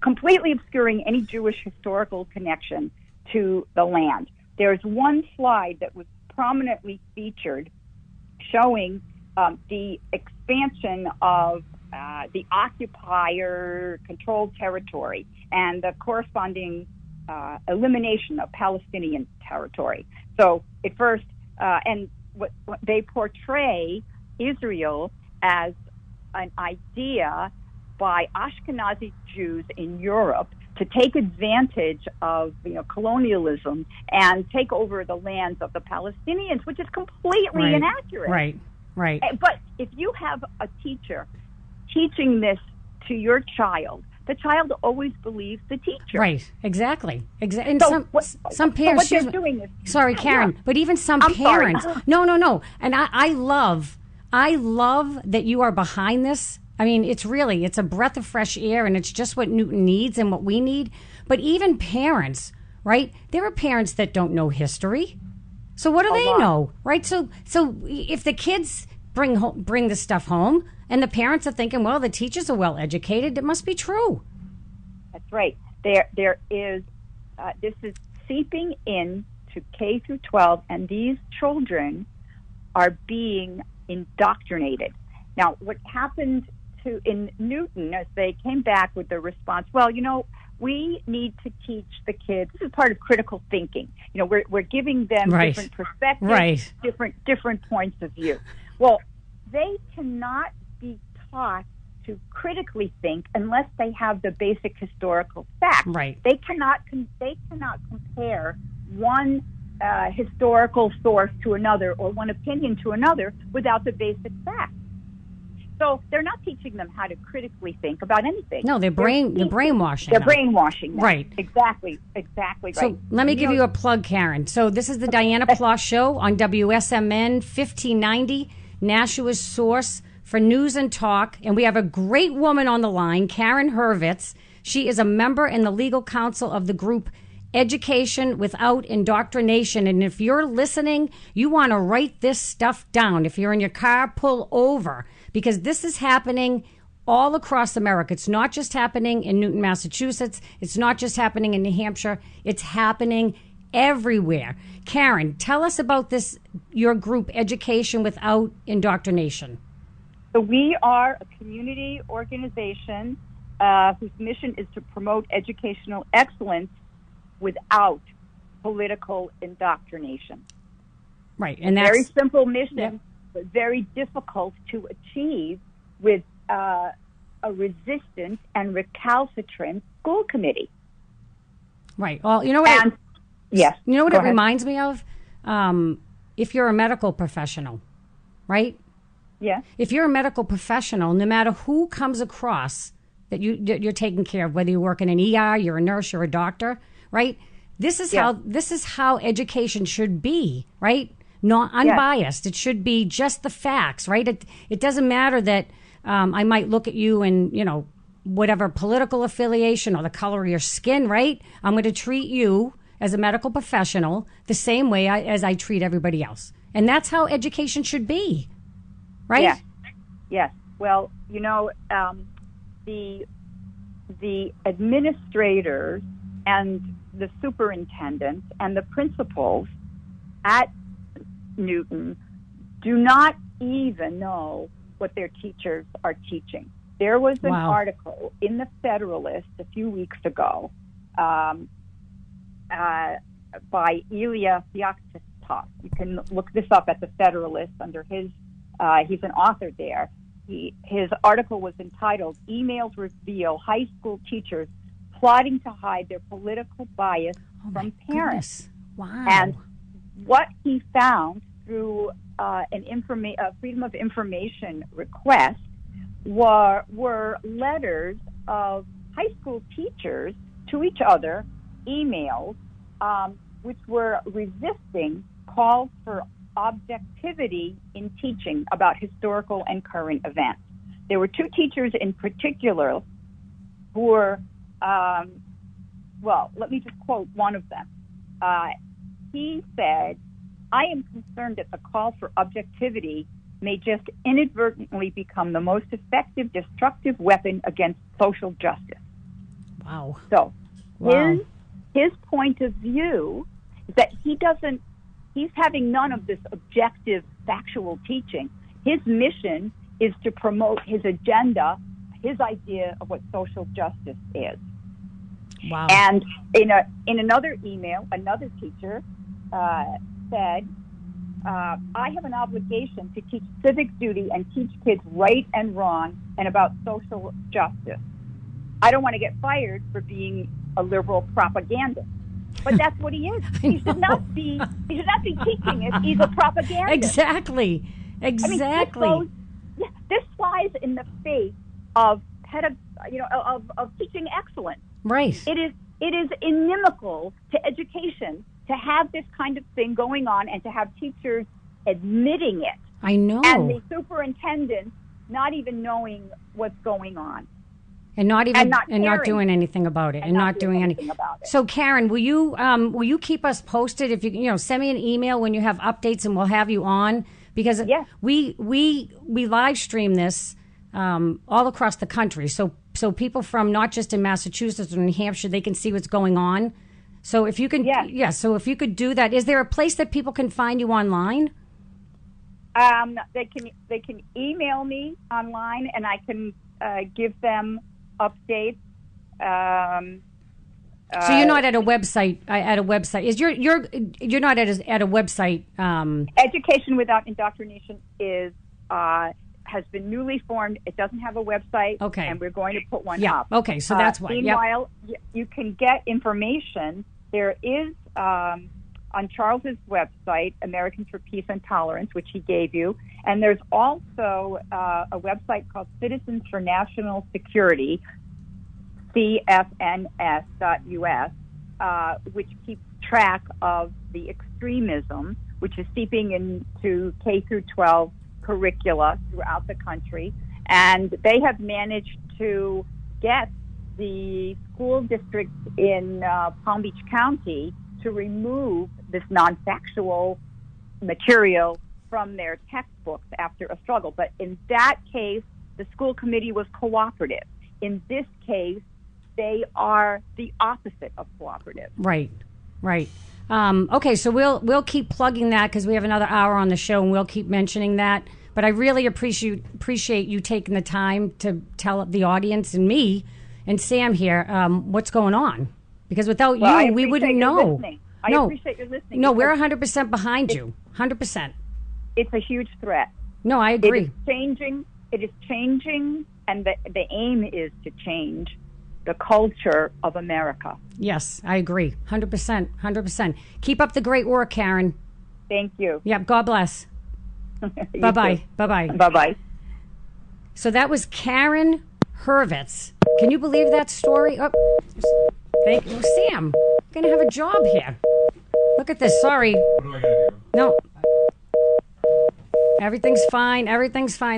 Completely obscuring any Jewish historical connection to the land. There's one slide that was prominently featured showing the expansion of the occupier-controlled territory and the corresponding elimination of Palestinian territory. So at first, and what they portray Israel as an idea by Ashkenazi Jews in Europe to take advantage of colonialism and take over the lands of the Palestinians, which is completely inaccurate. Right. But if you have a teacher teaching this to your child, the child always believes the teacher. Right. Exactly. And So some parents. So what they're doing is, sorry, Karen, but even some parents. Sorry. No. And I love that you are behind this. I mean, it's a breath of fresh air, and it's just what Newton needs and what we need. But even parents, right? There are parents that don't know history. So what do they know, right? So if the kids bring the stuff home, and the parents are thinking, well, the teachers are well educated, it must be true. That's right. There is this is seeping in to K through 12, and these children are being indoctrinated. Now, what happened in Newton, as they came back with the response, well, we need to teach the kids. This is part of critical thinking. We're giving them different perspectives, different points of view. Well, they cannot be taught to critically think unless they have the basic historical facts. Right. They cannot compare one historical source to another or one opinion to another without the basic facts. So they're not teaching them how to critically think about anything. No, they're brainwashing. They're them. brainwashing them. Right. Exactly right. So let me give you a plug, Karen. So this is the Dianna Ploss Show on WSMN 1590, Nashua's source for news and talk. And we have a great woman on the line, Karen Hurvitz. She is a member in the legal counsel of the group Education Without Indoctrination. And if you're listening, you want to write this stuff down. If you're in your car, pull over, because this is happening all across America. It's not just happening in Newton, Massachusetts. It's not just happening in New Hampshire. It's happening everywhere. Karen, tell us about this, your group, Education Without Indoctrination. So we are a community organization whose mission is to promote educational excellence without political indoctrination. Right, and that's a very simple mission, but very difficult to achieve with a resistant and recalcitrant school committee. Right. Well, you know what? Yes. You know what it reminds me of? If you're a medical professional, right? Yeah. If you're a medical professional, no matter who comes across that you're taking care of, whether you work in an ER, you're a nurse, you're a doctor, right? This is how education should be, right? Not unbiased. It should be just the facts, right? It doesn't matter that I might look at you and, whatever political affiliation or the color of your skin, right? I'm going to treat you as a medical professional the same way as I treat everybody else. And that's how education should be, right? Yeah. Yes. Well, the administrators and the superintendents and the principals at Newton do not even know what their teachers are teaching. There was an article in the Federalist a few weeks ago by Ilya Theoktistov. You can look this up at the Federalist under his, he's an author there. His article was entitled, "Emails Reveal High School Teachers Plotting to Hide Their Political Bias from Parents." Goodness. Wow. And what he found through a Freedom of Information request were letters of high school teachers to each other, emails, which were resisting calls for objectivity in teaching about historical and current events. There were two teachers in particular who were, let me just quote one of them. He said, "I am concerned that the call for objectivity may just inadvertently become the most effective destructive weapon against social justice." Wow. So his point of view is that he's having none of this objective factual teaching. His mission is to promote his agenda, his idea of what social justice is. Wow. And in another email, another teacher said, "I have an obligation to teach civic duty and teach kids right and wrong and about social justice. I don't want to get fired for being a liberal propagandist." But that's what he is. He should not be teaching it. He's a propagandist. Exactly. I mean, this flies in the face of of teaching excellence. Right. It is inimical to education to have this kind of thing going on and to have teachers admitting it. I know. And the superintendent not even knowing what's going on. And not doing anything about it, and not doing anything about it. So, Karen, will you keep us posted? If you send me an email when you have updates, and we'll have you on, because we live stream this all across the country. So people from not just in Massachusetts or New Hampshire, they can see what's going on. So if you can, so if you could do that, is there a place that people can find you online? They can email me online, and I can give them updates. So you're not at a website. Is you're not at a website? Education Without Indoctrination has been newly formed. It doesn't have a website. Okay. And we're going to put one up. Okay. So that's why. Meanwhile, you can get information. There is on Charles's website, Americans for Peace and Tolerance, which he gave you. And there's also a website called Citizens for National Security, CFNS.us, which keeps track of the extremism which is seeping into K through 12 curricula throughout the country. And they have managed to get the school districts in Palm Beach County to remove this non-factual material from their textbooks after a struggle. But in that case, the school committee was cooperative. In this case, they are the opposite of cooperative. Right. Okay, so we'll keep plugging that because we have another hour on the show, and we'll keep mentioning that. But I really appreciate you taking the time to tell the audience and me and Sam here what's going on. Because without you, we wouldn't know. I appreciate your listening. No, we're 100% behind you. 100%. It's a huge threat. No, I agree. It is changing, and the aim is to change the culture of America. Yes, I agree. 100%. Keep up the great work, Karen. Thank you. Yep, God bless. Bye-bye. Bye-bye. Bye-bye. So that was Karen Hurvitz. Can you believe that story? Oh, thank you. Sam, I'm going to have a job here. Look at this. Sorry. What do I got to do? No. Everything's fine.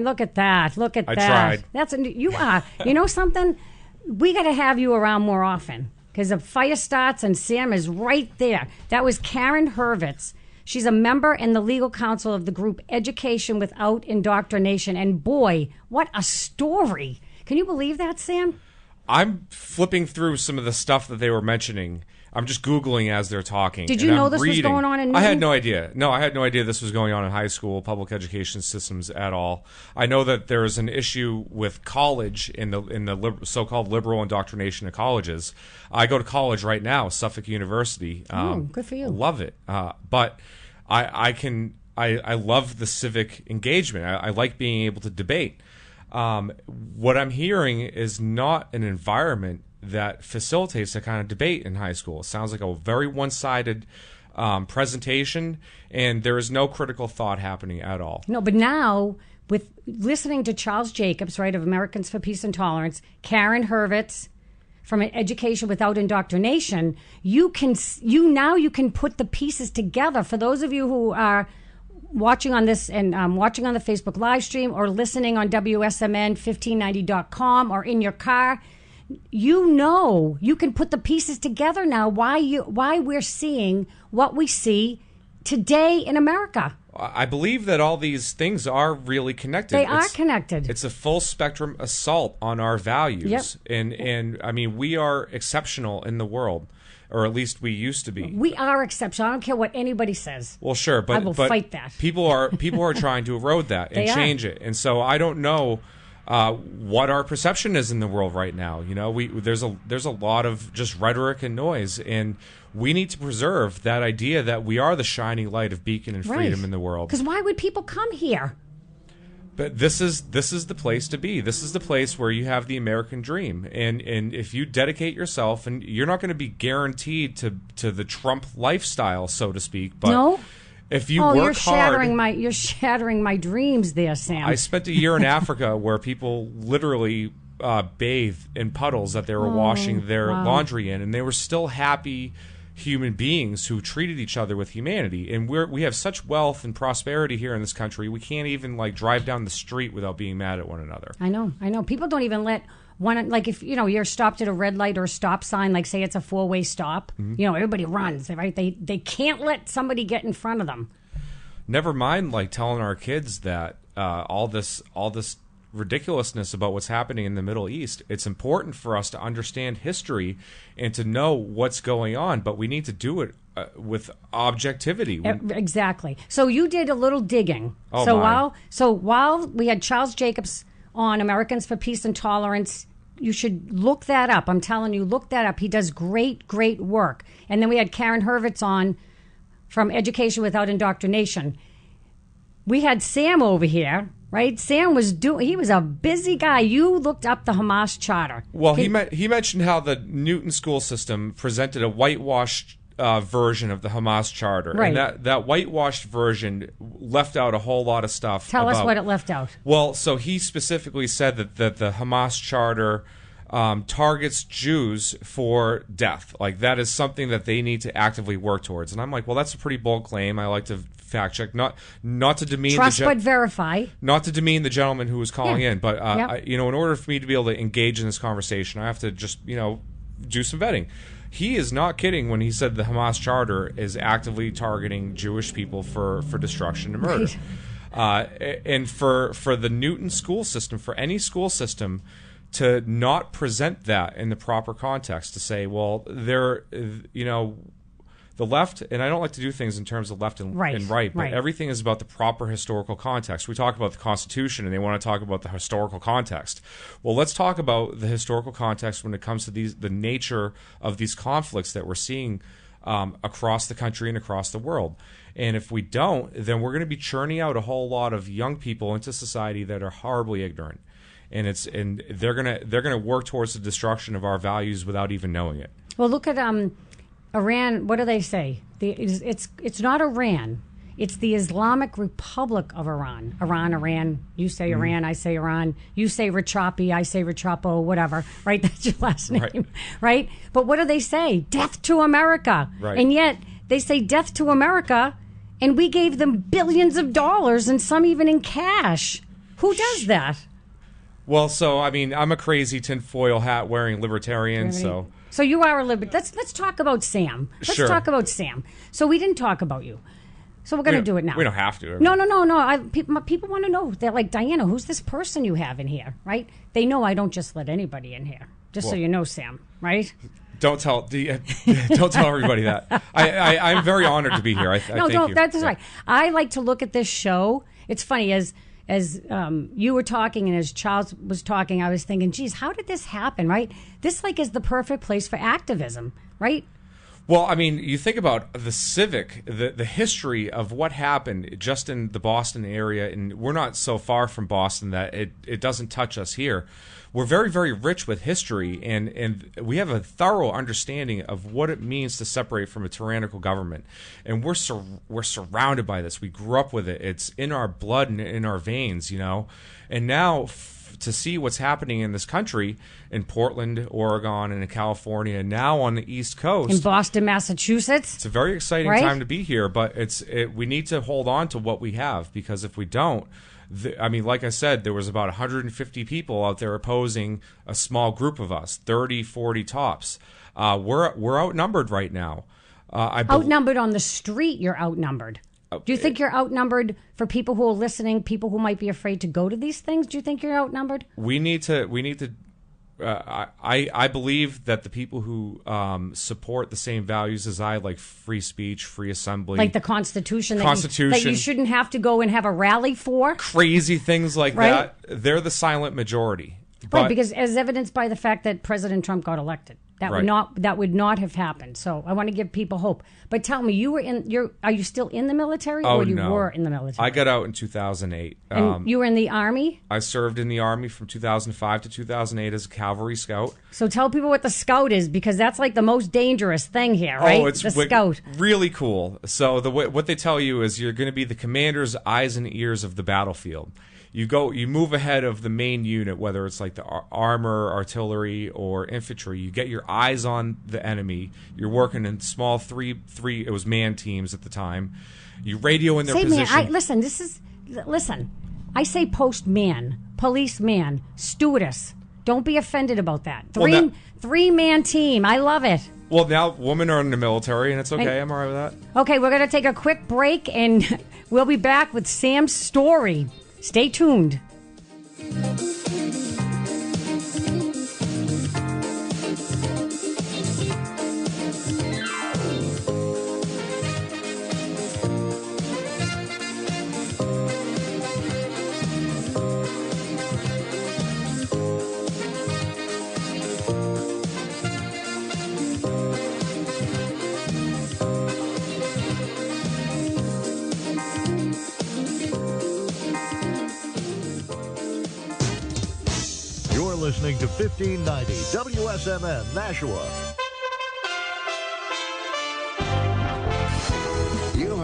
Look at that. I tried. You are. You know something? We got to have you around more often because the fire starts and Sam is right there. That was Karen Hurvitz. She's a member and the legal counsel of the group Education Without Indoctrination. And boy, what a story. Can you believe that, Sam? I'm flipping through some of the stuff that they were mentioning. I'm just Googling as they're talking. Did you know this was going on in Newton? I had no idea. No, I had no idea this was going on in high school, public education systems at all. I know that there is an issue with college in the so-called liberal indoctrination of colleges. I go to college right now, Suffolk University. Good for you. Love it. But I love the civic engagement. I like being able to debate. What I'm hearing is not an environment that facilitates that kind of debate in high school. It sounds like a very one-sided presentation, and there is no critical thought happening at all. No, but now, with listening to Charles Jacobs, right, of Americans for Peace and Tolerance, Karen Hurvitz from Education Without Indoctrination, you can put the pieces together. For those of you who are watching on this and watching on the Facebook live stream or listening on WSMN1590.com or in your car, you can put the pieces together now why we're seeing what we see today in America. I believe that all these things are really connected. They are connected. It's a full spectrum assault on our values. Yep. And I mean, we are exceptional in the world, or at least we used to be. We are exceptional. I don't care what anybody says. Well, sure, but I will fight that. People are trying to erode that and change it. And so I don't know what our perception is in the world right now. You know, there's a lot of just rhetoric and noise, and we need to preserve that idea that we are the shining light of beacon and freedom in the world. Because why would people come here? But this is the place to be. This is the place where you have the American dream, and if you dedicate yourself, and you're not going to be guaranteed to the Trump lifestyle, so to speak. But no. If you work hard, you're shattering my dreams there, Sam. I spent a year in Africa where people literally bathed in puddles that they were washing their laundry in, and they were still happy human beings who treated each other with humanity. And we have such wealth and prosperity here in this country, we can't even drive down the street without being mad at one another. I know. People don't even let one, if you're stopped at a red light or a stop sign, say it's a 4-way stop, everybody runs, right? They can't let somebody get in front of them. Never mind telling our kids that all this ridiculousness about what's happening in the Middle East. It's important for us to understand history and to know what's going on, but we need to do it with objectivity. Exactly. So you did a little digging. Oh, while we had Charles Jacobs on Americans for Peace and Tolerance, you should look that up. I'm telling you, look that up. He does great work. And then we had Karen Hurvitz on from Education Without Indoctrination. We had Sam over here. Right, Sam he was a busy guy. You looked up the Hamas charter. Well, he mentioned how the Newton school system presented a whitewashed version of the Hamas charter, Right. and that whitewashed version left out a whole lot of stuff. Tell us what it left out. Well, so he specifically said that the Hamas charter targets Jews for death. Like, that is something that they need to actively work towards. And I'm like, well, that's a pretty bold claim. I like to fact check, not to demean trust but verify. Not to demean the gentleman who was calling Yeah. in, but Yep. in order for me to be able to engage in this conversation, I have to just do some vetting. He is not kidding when he said the Hamas charter is actively targeting Jewish people for destruction and murder. Right. And for the Newton school system, for any school system, to not present that in the proper context, to say, well, the left, and I don't like to do things in terms of left and right, but everything is about the proper historical context. We talk about the Constitution, and they want to talk about the historical context. Well, let's talk about the historical context when it comes to the nature of these conflicts that we're seeing across the country and across the world. And if we don't, then we're going to be churning out a whole lot of young people into society that are horribly ignorant. And they're gonna work towards the destruction of our values without even knowing it. Well, look at Iran. What do they say? It's not Iran. It's the Islamic Republic of Iran. Iran. You say Iran, I say Iran. You say Rachapi, I say Rachapo, whatever. Right? That's your last name, right? But what do they say? Death to America. Right. And yet they say death to America, and we gave them billions of dollars and some even in cash. Who does that? Well, so I mean, I'm a crazy tinfoil hat wearing libertarian. So you are a libertarian. Let's talk about Sam. Let's talk about Sam. So we didn't talk about you. So we're going to do it now. We don't have to. No. People want to know. They're like, Dianna, who's this person you have in here, right? They know I don't just let anybody in here. Just so you know, Sam, right? Don't tell everybody that. I'm very honored to be here. That's right. I like to look at this show. It's funny, as you were talking and as Charles was talking, I was thinking, geez, how did this happen, right? This is the perfect place for activism, right? Well, I mean, you think about the history of what happened just in the Boston area, and we're not so far from Boston that it doesn't touch us here. We're very, very rich with history, and we have a thorough understanding of what it means to separate from a tyrannical government. And we're surrounded by this. We grew up with it. It's in our blood and in our veins, And now to see what's happening in this country, in Portland, Oregon, and in California, and now on the East Coast. In Boston, Massachusetts. It's a very exciting time to be here, but we need to hold on to what we have, because if we don't, like I said, there was about 150 people out there opposing a small group of us, 30, 40 tops. We're outnumbered right now. Outnumbered on the street, you're outnumbered. Do you think you're outnumbered for people who are listening, people who might be afraid to go to these things? Do you think you're outnumbered? We need to. I believe that the people who support the same values as I, like free speech, free assembly, like the Constitution, that you shouldn't have to go and have a rally for, crazy things like that, they're the silent majority. Right, because as evidenced by the fact that President Trump got elected, that would not have happened. So I want to give people hope. But tell me, are you still in the military, or you were in the military? I got out in 2008. And you were in the Army? I served in the Army from 2005 to 2008 as a cavalry scout. So tell people what the scout is, because that's like the most dangerous thing here, right? Oh, it's scout. Really cool. So what they tell you is you're going to be the commander's eyes and ears of the battlefield. You move ahead of the main unit, whether it's like the armor, artillery, or infantry. You get your eyes on the enemy. You're working in small three. It was man teams at the time. You radio in their position. Listen. I say postman, policeman, stewardess. Don't be offended about that. Three-man team. I love it. Well, now women are in the military, and it's okay. I'm all right with that. Okay, we're going to take a quick break, and we'll be back with Sam's story. Stay tuned. Listening to 1590 WSMN Nashua.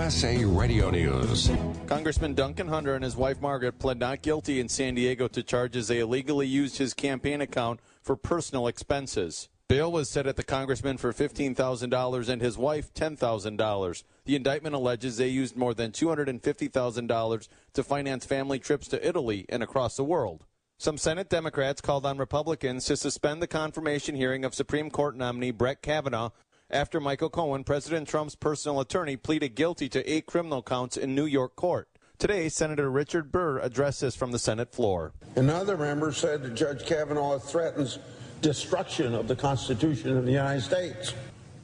USA Radio News. Congressman Duncan Hunter and his wife Margaret pled not guilty in San Diego to charges they illegally used his campaign account for personal expenses. Bail was set at the congressman for $15,000 and his wife $10,000. The indictment alleges they used more than $250,000 to finance family trips to Italy and across the world. Some Senate Democrats called on Republicans to suspend the confirmation hearing of Supreme Court nominee Brett Kavanaugh after Michael Cohen, President Trump's personal attorney, pleaded guilty to 8 criminal counts in New York court. Today, Senator Richard Burr addressed this from the Senate floor. Another member said that Judge Kavanaugh threatens destruction of the Constitution of the United States.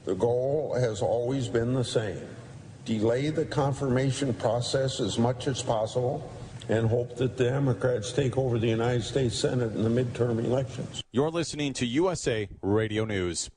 The goal has always been the same: delay the confirmation process as much as possible and hope that the Democrats take over the United States Senate in the midterm elections. You're listening to USA Radio News.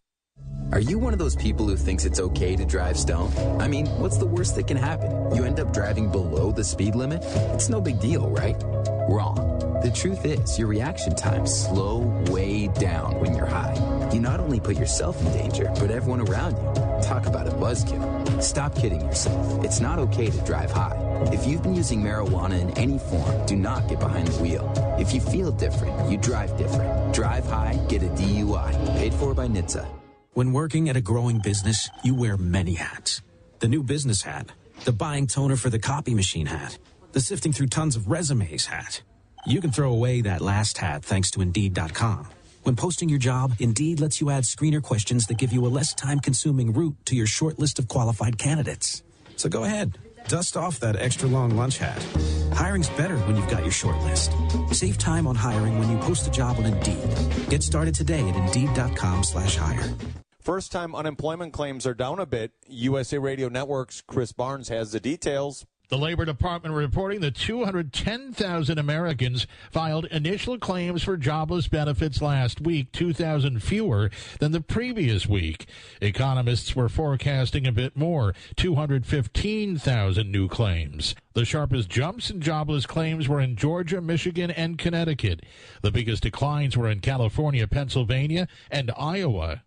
Are you one of those people who thinks it's okay to drive stoned? I mean, what's the worst that can happen? You end up driving below the speed limit? It's no big deal, right? Wrong. The truth is, your reaction times slow way down when you're high. You not only put yourself in danger, but everyone around you. Talk about a buzzkill. Stop kidding yourself. It's not okay to drive high. If you've been using marijuana in any form, do not get behind the wheel. If you feel different, you drive different. Drive high, get a DUI. Paid for by NHTSA. When working at a growing business, you wear many hats. The new business hat, the buying toner for the copy machine hat, the sifting through tons of resumes hat. You can throw away that last hat thanks to Indeed.com. When posting your job, Indeed lets you add screener questions that give you a less time-consuming route to your short list of qualified candidates. So go ahead, dust off that extra long lunch hat. Hiring's better when you've got your short list. Save time on hiring when you post a job on Indeed. Get started today at Indeed.com/hire. First-time unemployment claims are down a bit. USA Radio Network's Chris Barnes has the details. The Labor Department reporting that 210,000 Americans filed initial claims for jobless benefits last week, 2,000 fewer than the previous week. Economists were forecasting a bit more, 215,000 new claims. The sharpest jumps in jobless claims were in Georgia, Michigan, and Connecticut. The biggest declines were in California, Pennsylvania, and Iowa.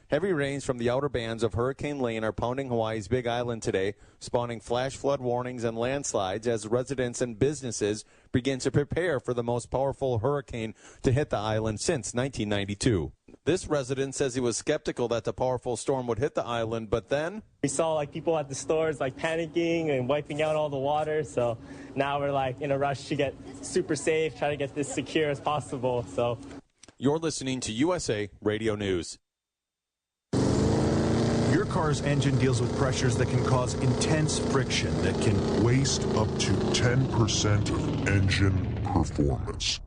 Heavy rains from the outer bands of Hurricane Lane are pounding Hawaii's Big Island today, spawning flash flood warnings and landslides as residents and businesses begin to prepare for the most powerful hurricane to hit the island since 1992. This resident says he was skeptical that the powerful storm would hit the island, but then we saw people at the stores panicking and wiping out all the water, so now we're in a rush to get super safe, try to get this secure as possible. So you're listening to USA Radio News. Your car's engine deals with pressures that can cause intense friction that can waste up to 10% of engine performance.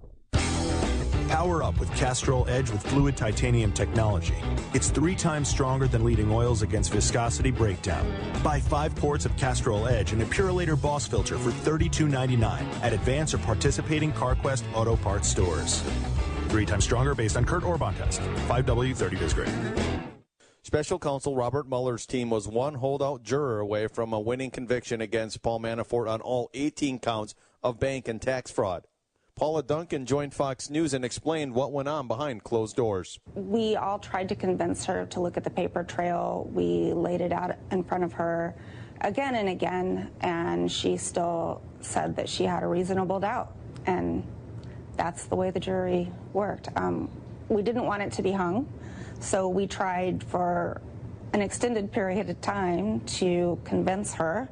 Power up with Castrol Edge with fluid titanium technology. It's 3 times stronger than leading oils against viscosity breakdown. Buy 5 quarts of Castrol Edge and a Purolator Boss filter for $32.99 at Advance or participating CarQuest Auto Parts stores. 3 times stronger based on Kurt Orban test. 5W30 Disgrade. Special counsel Robert Mueller's team was one holdout juror away from a winning conviction against Paul Manafort on all 18 counts of bank and tax fraud. Paula Duncan joined Fox News and explained what went on behind closed doors. We all tried to convince her to look at the paper trail. We laid it out in front of her again and again, and she still said that she had a reasonable doubt. And that's the way the jury worked. We didn't want it to be hung. So we tried for an extended period of time to convince her,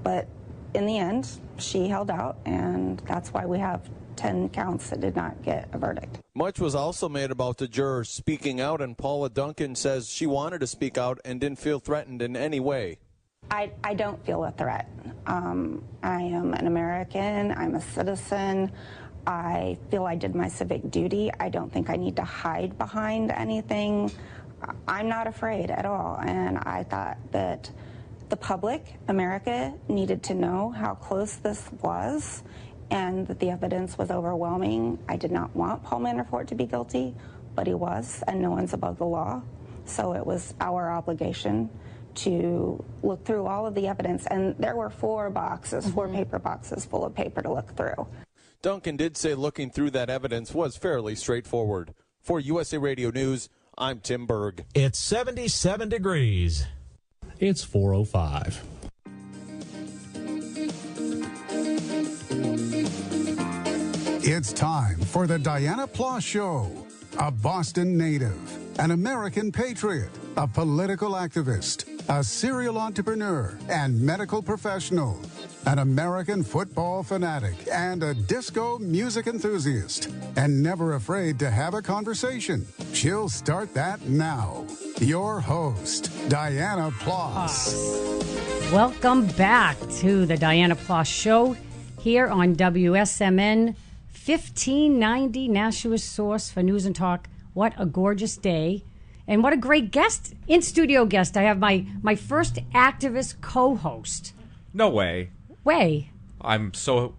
but in the end, she held out, and that's why we have 10 counts that did not get a verdict. Much was also made about the jurors speaking out, and Paula Duncan says she wanted to speak out and didn't feel threatened in any way. I don't feel a threat. I am an American. I'm a citizen. I feel I did my civic duty. I don't think I need to hide behind anything. I'm not afraid at all. And I thought that the public, America, needed to know how close this was and that the evidence was overwhelming. I did not want Paul Manafort to be guilty, but he was, and no one's above the law. So it was our obligation to look through all of the evidence. And there were 4 paper boxes full of paper to look through. Duncan did say looking through that evidence was fairly straightforward. For USA Radio News, I'm Tim Berg. It's 77 degrees. It's 4:05. It's time for the Dianna Ploss Show. A Boston native, an American patriot, a political activist, a serial entrepreneur and medical professional, an American football fanatic, and a disco music enthusiast. And never afraid to have a conversation. She'll start that now. Your host, Dianna Ploss. Welcome back to the Dianna Ploss Show here on WSMN 1590, Nashua's source for news and talk. What a gorgeous day. And what a great guest, in-studio guest. I have my first activist co-host. No way. Way. I'm so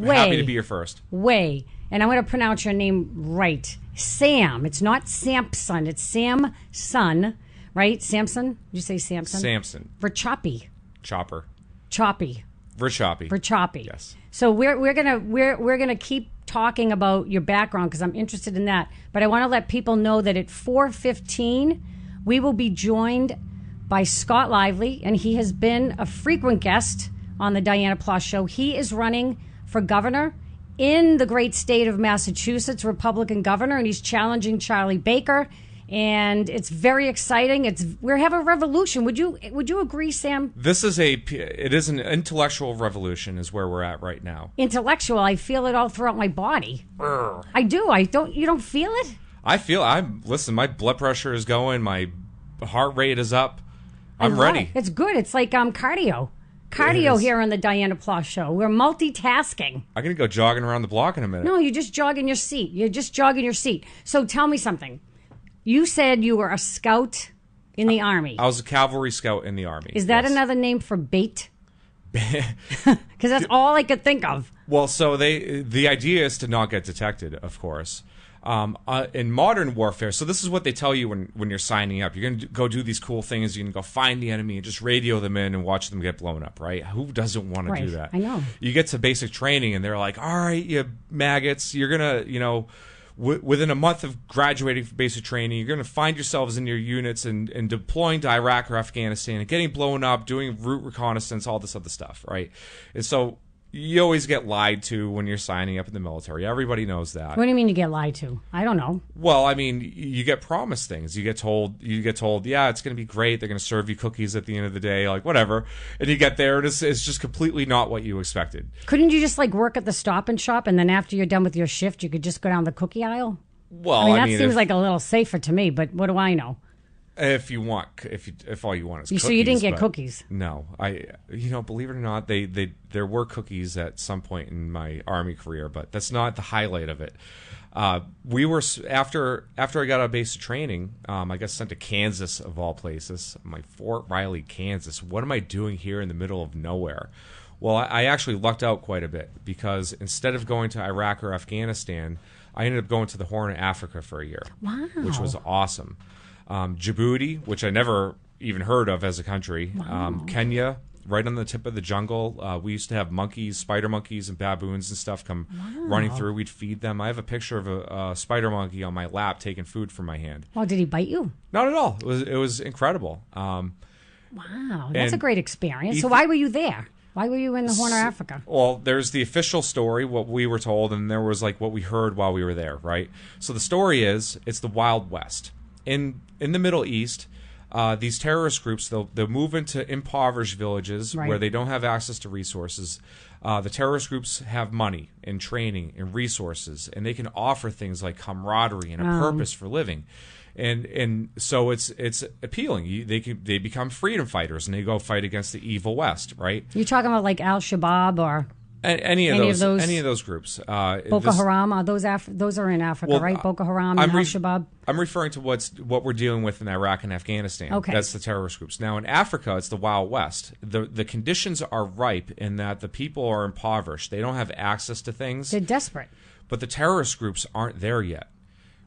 happy to be your first. Way. And I'm going to pronounce your name right. Sam. It's not Samson. It's Samson, right? Samson? Did you say Samson? Samson. Verchoppy. Chopper. Choppy. Verchoppy. Verchoppy. Yes. So we're gonna keep talking about your background because I'm interested in that. But I want to let people know that at 4:15 we will be joined by Scott Lively, and he has been a frequent guest on the Dianna Ploss Show. He is running for governor in the great state of Massachusetts, Republican governor, and he's challenging Charlie Baker. And it's very exciting. We have a revolution. Would you agree, Sam? It is an intellectual revolution is where we're at right now. Intellectual. I feel it all throughout my body. Urgh. I do. You don't feel it? Listen, my blood pressure is going, my heart rate is up. I'm ready. It's good. It's like cardio. Cardio here on the Dianna Ploss Show. We're multitasking. I'm going to go jogging around the block in a minute. No, you just jog in your seat. So tell me something. You said you were a scout in the Army. I was a cavalry scout in the Army. Is that another name for bait? Because that's all I could think of. Well, so the idea is to not get detected, of course. In modern warfare, so this is what they tell you when you're signing up. You're going to go do these cool things. You're going to go find the enemy and just radio them in and watch them get blown up, right? Who doesn't want to do that? I know. You get to basic training and they're like, all right, you maggots, you're going to, within a month of graduating from basic training, you're going to find yourselves in your units and deploying to Iraq or Afghanistan and getting blown up, doing route reconnaissance, all this other stuff, right? And so you always get lied to when you're signing up in the military. Everybody knows that. What do you mean you get lied to? I don't know. Well, I mean, you get promised things. You get told, yeah, it's going to be great. They're going to serve you cookies at the end of the day, like whatever. And you get there, and it's just completely not what you expected. Couldn't you just work at the Stop and Shop, and then after you're done with your shift, you could just go down the cookie aisle? Well, that seems like a little safer to me. But what do I know? If you want, if all you want is cookies. So you didn't get cookies? No, believe it or not, there were cookies at some point in my Army career, but that's not the highlight of it. We were after I got out of basic training, I got sent to Kansas of all places. I'm like, Fort Riley, Kansas. What am I doing here in the middle of nowhere? Well, I actually lucked out quite a bit because instead of going to Iraq or Afghanistan, I ended up going to the Horn of Africa for a year. Wow, which was awesome. Djibouti, which I never even heard of as a country. Wow. Kenya, right on the tip of the jungle. We used to have monkeys, spider monkeys, and baboons and stuff come running through. We'd feed them. I have a picture of a spider monkey on my lap taking food from my hand. Oh, did he bite you? Not at all. It was incredible. Wow, that's a great experience. So why were you there? Why were you in the Horn of Africa? Well, there's the official story, what we were told, and there was what we heard while we were there, right? So the story is, it's the Wild West. In the Middle East, these terrorist groups, they'll move into impoverished villages where they don't have access to resources. The terrorist groups have money and training and resources, and they can offer things like camaraderie and a purpose for living. And so it's appealing. They become freedom fighters and they go fight against the evil West, right? You're talking about Al-Shabaab or any of those groups. Boko Haram, are those are in Africa, right? Boko Haram and Al-Shabaab. I'm referring to what we're dealing with in Iraq and Afghanistan. Okay. That's the terrorist groups. Now in Africa, it's the Wild West. The conditions are ripe in that the people are impoverished. They don't have access to things. They're desperate. But the terrorist groups aren't there yet.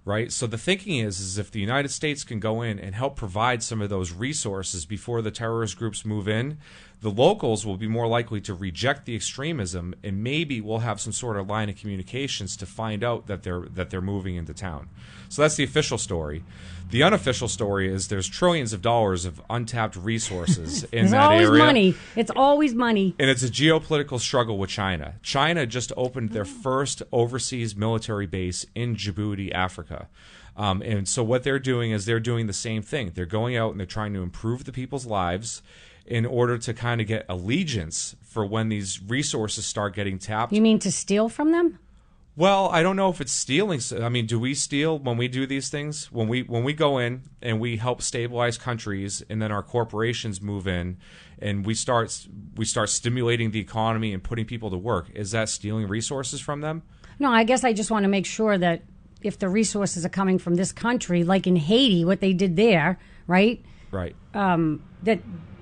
right? So the thinking is if the United States can go in and help provide some of those resources before the terrorist groups move in, the locals will be more likely to reject the extremism, and maybe we'll have some sort of line of communications to find out that they're moving into town. So that's the official story. The unofficial story is there's trillions of dollars of untapped resources in that area. It's always money. It's always money. And it's a geopolitical struggle with China. China just opened their first overseas military base in Djibouti, Africa. And so what they're doing is they're doing the same thing. They're going out and they're trying to improve the people's lives in order to kind of get allegiance for when these resources start getting tapped. You mean to steal from them? Well, I don't know if it's stealing. I mean, do we steal when we do these things? When we go in and we help stabilize countries, and then our corporations move in, and we start stimulating the economy and putting people to work, is that stealing resources from them? No, I guess I just want to make sure that if the resources are coming from this country, like in Haiti, what they did there, right? Right. That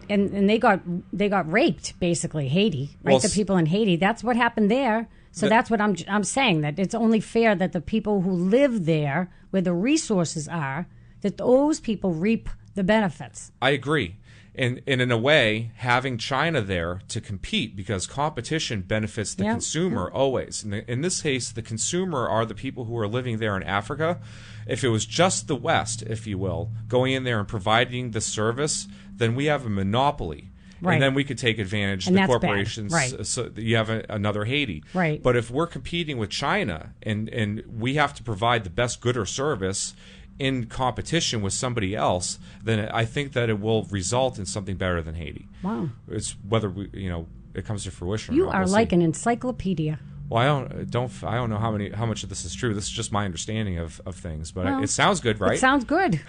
and they got raped, basically, Haiti, right? Well, the people in Haiti. That's what happened there. So that's what I'm saying, that it's only fair that the people who live there, where the resources are, that those people reap the benefits. I agree. And in a way, having China there to compete, because competition benefits the consumer always. In this case, the consumer are the people who are living there in Africa. If it was just the West, if you will, going in there and providing the service, then we have a monopoly. Right. And then we could take advantage of the corporations. Right. So you have another Haiti. Right. But if we're competing with China and we have to provide the best good or service in competition with somebody else, then I think that it will result in something better than Haiti. Wow. It's whether it comes to fruition. You or not, are we'll like see. an encyclopedia. Well, I don't know how much of this is true. This is just my understanding of things, but it sounds good, right? It sounds good.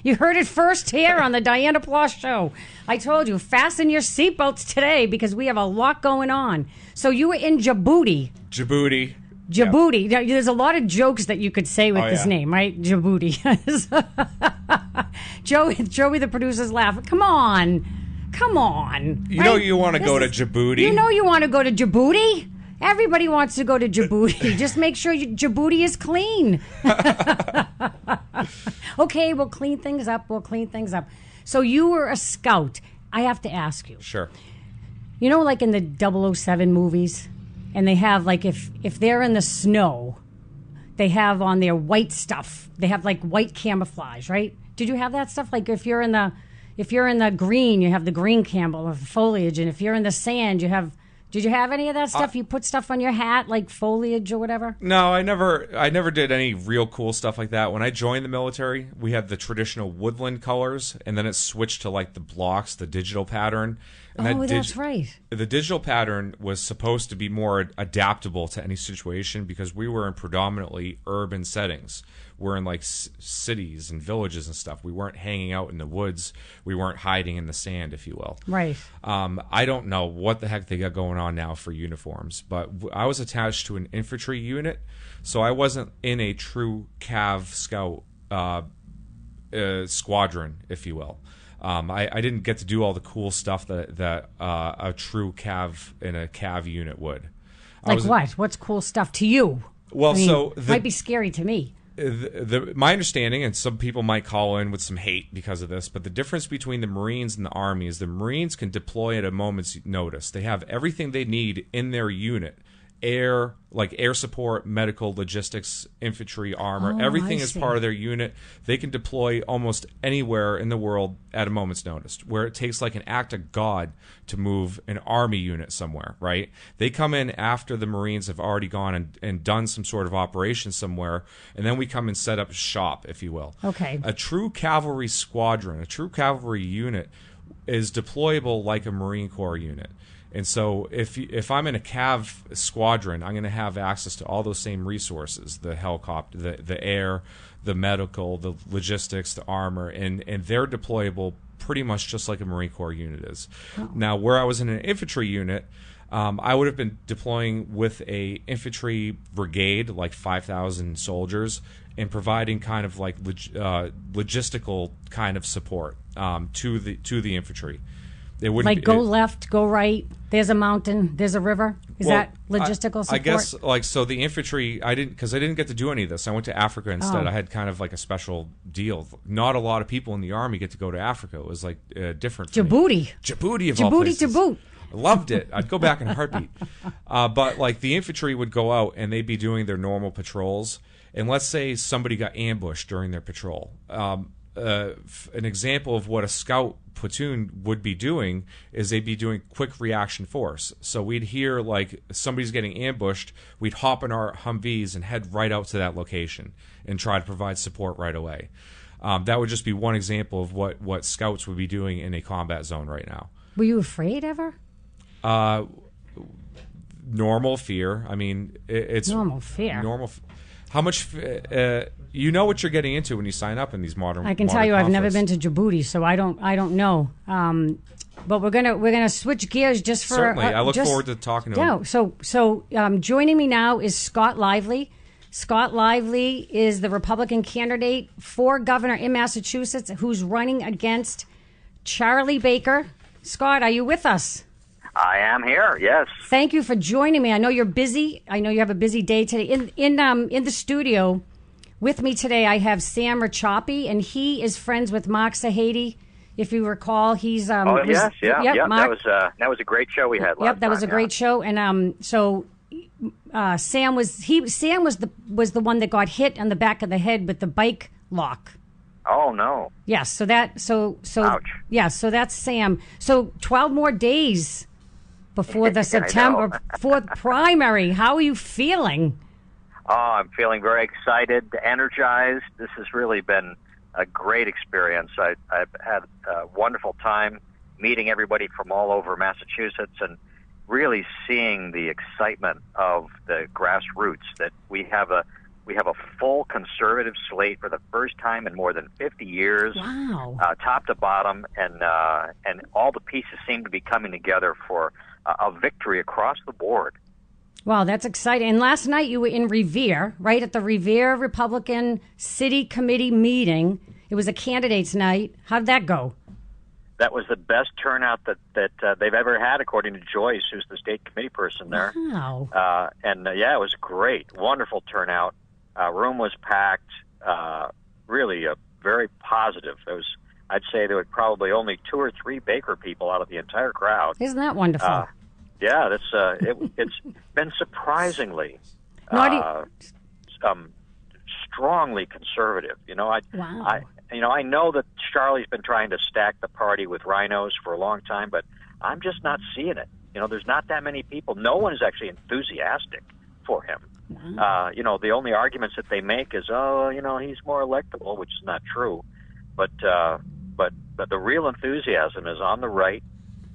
You heard it first here on the Dianna Ploss Show. I told you, fasten your seatbelts today because we have a lot going on. So you were in Djibouti. Djibouti. Yeah. Now, there's a lot of jokes that you could say with this name, right? Djibouti. Joey, the producer's laughing. Come on. You know you want to go to Djibouti. You know you want to go to Djibouti. Everybody wants to go to Djibouti. Just make sure Djibouti is clean. Okay, we'll clean things up. So you were a scout. I have to ask you. Sure. You know, like in the 007 movies, and they have, like, if they're in the snow, they have on their white stuff. They have, like, white camouflage, right? Did you have that stuff? Like, if you're in the green, you have the green foliage, and if you're in the sand, you have... Did you have any of that stuff? You put stuff on your hat, like foliage or whatever? No, I never did any real cool stuff like that. When I joined the military, we had the traditional woodland colors, and then it switched to like the blocks, the digital pattern. And that's right. The digital pattern was supposed to be more adaptable to any situation because we were in predominantly urban settings. We're in like cities and villages and stuff. We weren't hanging out in the woods. We weren't hiding in the sand, if you will. Right. I don't know what the heck they got going on now for uniforms, but I was attached to an infantry unit, so I wasn't in a true Cav Scout squadron, if you will. I didn't get to do all the cool stuff that a true Cav in a Cav unit would. Like what? What's cool stuff to you? Well, might be scary to me. My understanding, and some people might call in with some hate because of this, but the difference between the Marines and the Army is the Marines can deploy at a moment's notice. They have everything they need in their unit. Air support, medical, logistics, infantry, armor, everything is part of their unit. They can deploy almost anywhere in the world at a moment's notice, where it takes like an act of God to move an army unit somewhere, right? They come in after the Marines have already gone and done some sort of operation somewhere, and then we come and set up shop, if you will. Okay. A true cavalry squadron, a true cavalry unit is deployable like a Marine Corps unit. And so if I'm in a Cav squadron, I'm going to have access to all those same resources, the helicopter, the air, the medical, the logistics, the armor, and they're deployable pretty much just like a Marine Corps unit is. Oh. Now, where I was in an infantry unit, I would have been deploying with a infantry brigade, like 5,000 soldiers, and providing kind of like logistical kind of support to the infantry. Go left, go right. There's a mountain. There's a river. Is that logistical support? I guess, so the infantry, because I didn't get to do any of this. I went to Africa instead. I had kind of like a special deal. Not a lot of people in the Army get to go to Africa. It was like different for me. Djibouti of all places. I loved it. I'd go back in a heartbeat. But like the infantry would go out and they'd be doing their normal patrols. And let's say somebody got ambushed during their patrol. An example of what a scout platoon would be doing is they'd be doing quick reaction force. So we'd hear like somebody's getting ambushed. We'd hop in our Humvees and head right out to that location and try to provide support right away. That would just be one example of what scouts would be doing in a combat zone right now. Were you afraid ever? Normal fear. I mean, it's normal fear. How much? You know what you're getting into when you sign up in these modern. I can tell you, I've never been to Djibouti, so I don't know. But we're gonna switch gears just for. Certainly, I look forward to talking to him. So joining me now is Scott Lively. Scott Lively is the Republican candidate for governor in Massachusetts, who's running against Charlie Baker. Scott, are you with us? I am here, yes. Thank you for joining me. I know you're busy. I know you have a busy day today. In the studio with me today, I have Sam Rachapi, and he is friends with Mark Sahady. If you recall, he's Mark, that was a great show we had last Yep, that was a great show. And Sam was the one that got hit on the back of the head with the bike lock. Oh no. Yes, Ouch. Yeah, so that's Sam. So 12 more days before the September 4th primary. How are you feeling? Oh, I'm feeling very excited, energized. This has really been a great experience. I've had a wonderful time meeting everybody from all over Massachusetts and really seeing the excitement of the grassroots, that we have a full conservative slate for the first time in more than 50 years, wow. Top to bottom, and all the pieces seem to be coming together for a victory across the board. Wow, that's exciting. And last night you were in Revere, right, at the Revere Republican City Committee meeting. It was a candidates' night. How did that go? That was the best turnout that they've ever had, according to Joyce, who's the state committee person there. Wow. It was great. Wonderful turnout. Room was packed. Really very positive. I'd say there were probably only 2 or 3 Baker people out of the entire crowd. Isn't that wonderful? It's been surprisingly strongly conservative. I know that Charlie's been trying to stack the party with rhinos for a long time, but I'm just not seeing it. There's not that many people. No one is actually enthusiastic for him. Wow. The only arguments that they make is, he's more electable, which is not true. But the real enthusiasm is on the right,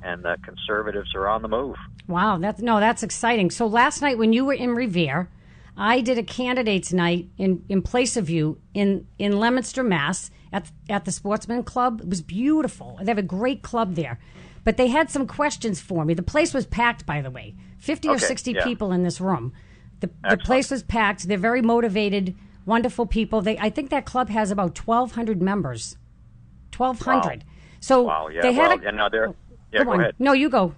and the conservatives are on the move. Wow, that's exciting. So last night when you were in Revere, I did a candidates night in place of you in Leominster, Mass, at the Sportsman Club. It was beautiful. They have a great club there. But they had some questions for me. The place was packed, by the way. 50 or 60 people in this room. The place was packed. They're very motivated, wonderful people. I think that club has about 1,200 members. 1,200. Wow. So wow, yeah. They had go ahead. No, you go.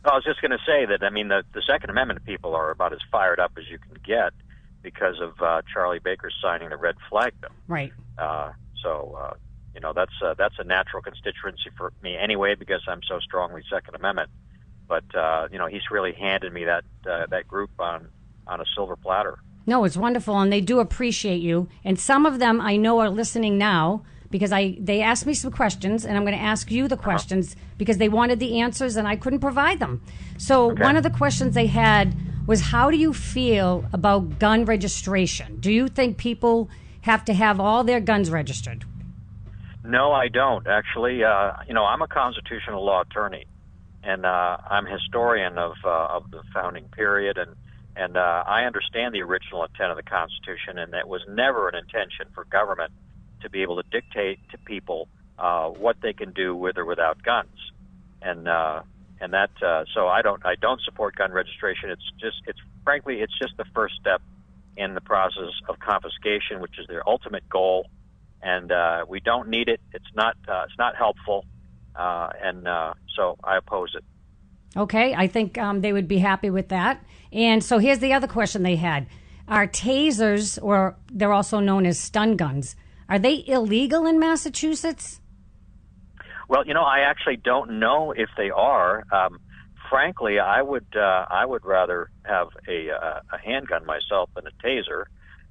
I was just going to say that, the Second Amendment people are about as fired up as you can get because of Charlie Baker signing the red flag bill. Right. That's a natural constituency for me anyway because I'm so strongly Second Amendment. But, he's really handed me that group on a silver platter. No, it's wonderful, and they do appreciate you. And some of them I know are listening now because they asked me some questions, and I'm going to ask you the questions because they wanted the answers, and I couldn't provide them. So one of the questions they had was, how do you feel about gun registration? Do you think people have to have all their guns registered? No, I don't, actually. I'm a constitutional law attorney, and I'm a historian of the founding period, and I understand the original intent of the Constitution, and that was never an intention for government to be able to dictate to people what they can do with or without guns, so I don't support gun registration. It's just the first step in the process of confiscation, which is their ultimate goal, and we don't need it. It's not helpful, so I oppose it. Okay, I think they would be happy with that. And so here's the other question they had. Are tasers, or they're also known as stun guns, are they illegal in Massachusetts? Well, I actually don't know if they are. Frankly, I would rather have a handgun myself than a taser.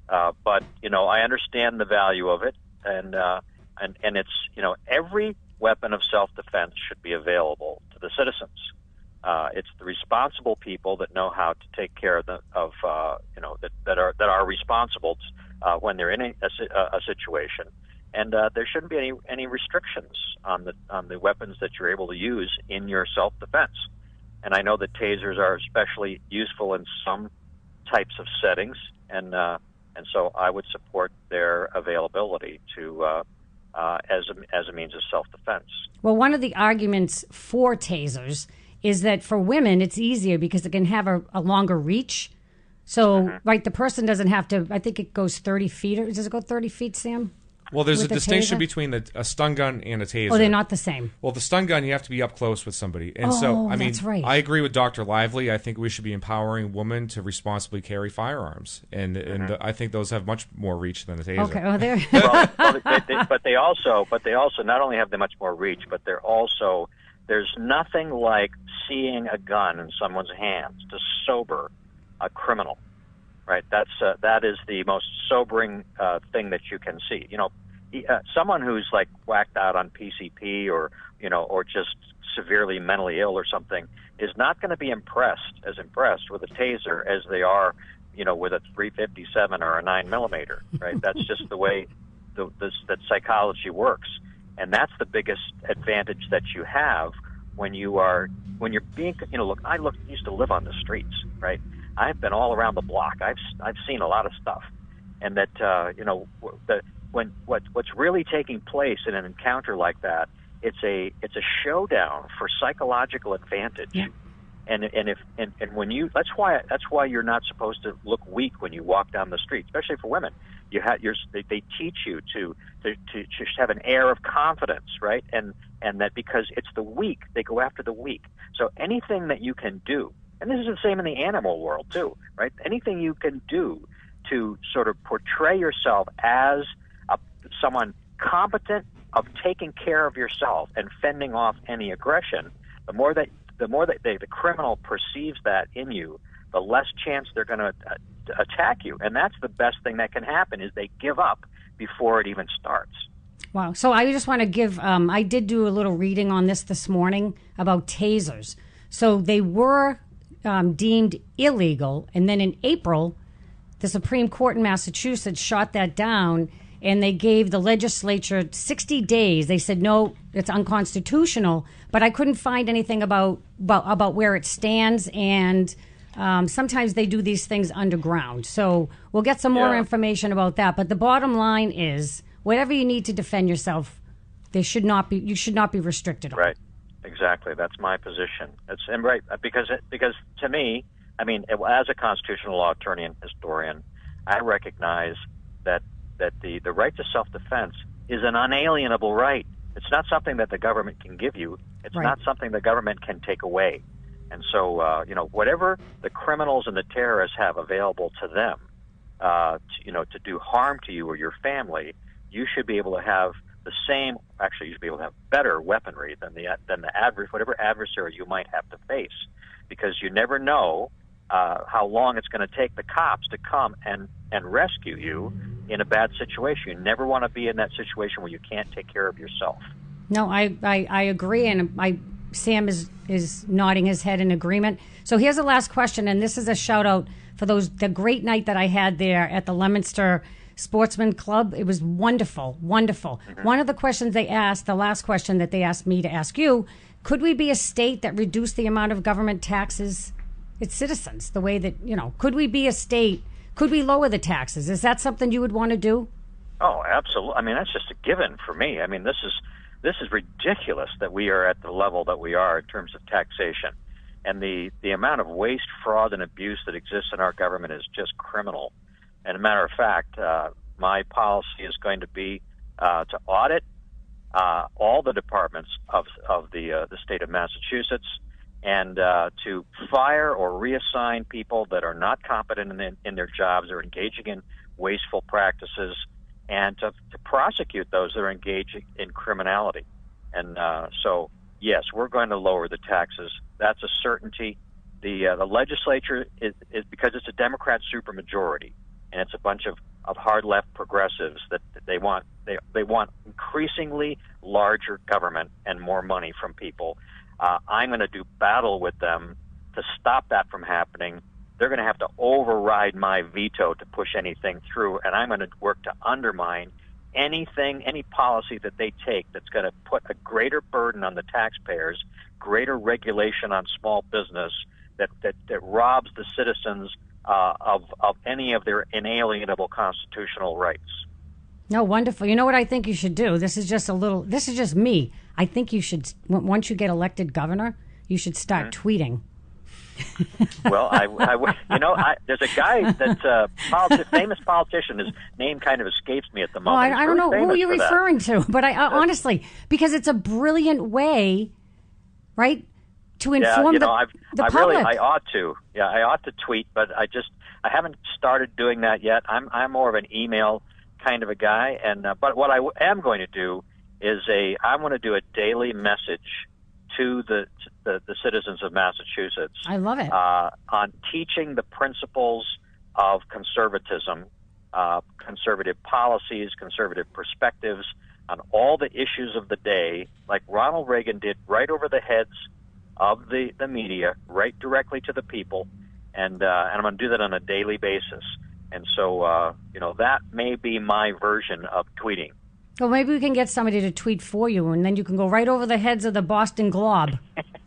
But I understand the value of it, and it's every weapon of self-defense should be available to the citizens. It's the responsible people that know how to take care of that are responsible when they're in a situation, and there shouldn't be any restrictions on the weapons that you're able to use in your self-defense. And I know that tasers are especially useful in some types of settings, and so I would support their availability to as a means of self-defense. Well, one of the arguments for tasers is that for women it's easier because it can have a longer reach. So, right, the person doesn't have to. I think it goes 30 feet. Or does it go 30 feet, Sam? Well, there's a distinction taser? between a stun gun and a taser. Oh, they're not the same. Well, the stun gun, you have to be up close with somebody. And that's right. I agree with Dr. Lively. I think we should be empowering women to responsibly carry firearms. And I think those have much more reach than a taser. Okay, well, there. But they also not only have they much more reach, but there's nothing like seeing a gun in someone's hands to sober a criminal. Right, that is the most sobering thing that you can see. Someone who's like whacked out on PCP or just severely mentally ill or something is not going to be impressed with a taser as they are, with a 357 or a 9mm. Right, that's just the way that psychology works, and that's the biggest advantage that you have when you're being. Look, I used to live on the streets, right? I've been all around the block. I've seen a lot of stuff, and that what's really taking place in an encounter like that, it's a showdown for psychological advantage. Yeah. And when you that's why you're not supposed to look weak when you walk down the street, especially for women. They teach you to have an air of confidence, right? And that because it's the weak, they go after the weak. So anything that you can do. And this is the same in the animal world, too, right? Anything you can do to sort of portray yourself as someone competent of taking care of yourself and fending off any aggression, the more that the criminal perceives that in you, the less chance they're going to attack you. And that's the best thing that can happen is they give up before it even starts. Wow. So I just want to give, I did do a little reading on this morning about tasers. So they were deemed illegal, and then in April, the Supreme Court in Massachusetts shot that down, and they gave the legislature 60 days. They said, no, it's unconstitutional, but I couldn't find anything about where it stands, and sometimes they do these things underground. So we'll get some more information about that, but the bottom line is, whatever you need to defend yourself, you should not be restricted on. Right. Exactly, that's my position. Because to me, I mean, as a constitutional law attorney and historian, I recognize that the right to self-defense is an unalienable right. It's not something that the government can give you. It's not something the government can take away. And so, whatever the criminals and the terrorists have available to them, to do harm to you or your family, you should be able to have the same. Actually, you should be able to have better weaponry than whatever adversary you might have to face, because you never know how long it's going to take the cops to come and rescue you in a bad situation. You never want to be in that situation where you can't take care of yourself. No, I agree, and Sam is nodding his head in agreement. So here's the last question, and this is a shout out for the great night that I had there at the Leominster Sportsman Club. It was wonderful, wonderful. Mm-hmm. One of the questions they asked, the last question that they asked me to ask you, could we be a state that reduced the amount of government taxes its citizens? The way that, could we be a state, could we lower the taxes? Is that something you would want to do? Oh, absolutely. I mean, that's just a given for me. I mean, this is ridiculous that we are at the level that we are in terms of taxation. And the amount of waste, fraud, and abuse that exists in our government is just criminal. And a matter of fact, my policy is going to be to audit all the departments of the state of Massachusetts and to fire or reassign people that are not competent in their jobs or engaging in wasteful practices, and to prosecute those that are engaging in criminality. And so, yes, we're going to lower the taxes. That's a certainty. The legislature is because it's a Democrat supermajority, and it's a bunch of hard left progressives that they want increasingly larger government and more money from people. I'm going to do battle with them to stop that from happening. They're going to have to override my veto to push anything through, and I'm going to work to undermine any policy that they take that's going to put a greater burden on the taxpayers, greater regulation on small business, that robs the citizens of any of their inalienable constitutional rights. No, wonderful. You know what I think you should do? This is just me. I think you should, once you get elected governor, you should start tweeting. Well, there's a guy that's a famous politician. His name kind of escapes me at the moment. I don't know who you're referring to, but I honestly, because it's a brilliant way, right, to inform the public. I ought to. Yeah, I ought to tweet, but I haven't started doing that yet. I'm more of an email kind of a guy, and but what I am going to do is I want to do a daily message to the citizens of Massachusetts. I love it. On teaching the principles of conservatism, conservative policies, conservative perspectives on all the issues of the day, like Ronald Reagan did, right over the heads of the media, right directly to the people, and I'm going to do that on a daily basis. And so, that may be my version of tweeting. Well, maybe we can get somebody to tweet for you, and then you can go right over the heads of the Boston Globe.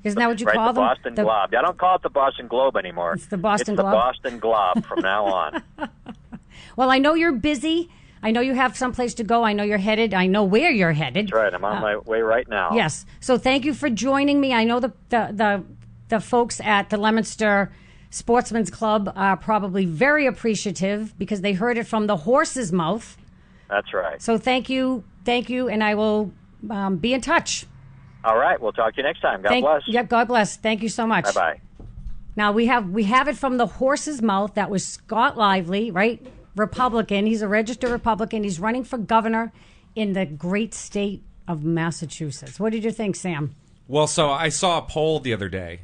Isn't that what you call them? Boston Globe. I don't call it the Boston Globe anymore. It's the Boston Globe. It's the Boston Globe from now on. Well, I know you're busy. I know you have someplace to go. I know you're headed. I know where you're headed. That's right. I'm on my way right now. Yes. So thank you for joining me. I know the folks at the Leominster Sportsman's Club are probably very appreciative because they heard it from the horse's mouth. That's right. So thank you, and I will be in touch. All right. We'll talk to you next time. God bless. Yep, God bless. Thank you so much. Bye-bye. Now, we have it from the horse's mouth. That was Scott Lively, right? Republican. He's a registered Republican. He's running for governor in the great state of Massachusetts. What did you think, Sam? Well, so I saw a poll the other day.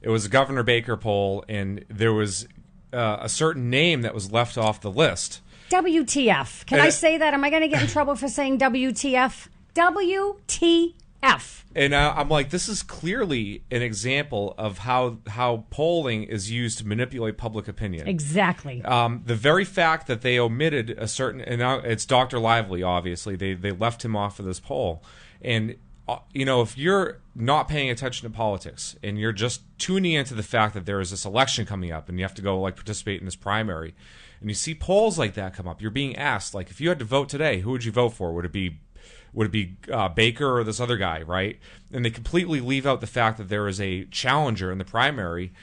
It was a Governor Baker poll, and there was a certain name that was left off the list. WTF. Can I say that? Am I going to get in trouble for saying WTF? WTF. And I'm like, this is clearly an example of how polling is used to manipulate public opinion. Exactly. The very fact that they omitted a certain, and now it's Dr. Lively, obviously. They left him off of this poll. And, if you're not paying attention to politics and you're just tuning into the fact that there is this election coming up and you have to go participate in this primary, and you see polls like that come up, you're being asked, if you had to vote today, who would you vote for? Would it be Baker or this other guy, right? And they completely leave out the fact that there is a challenger in the primary.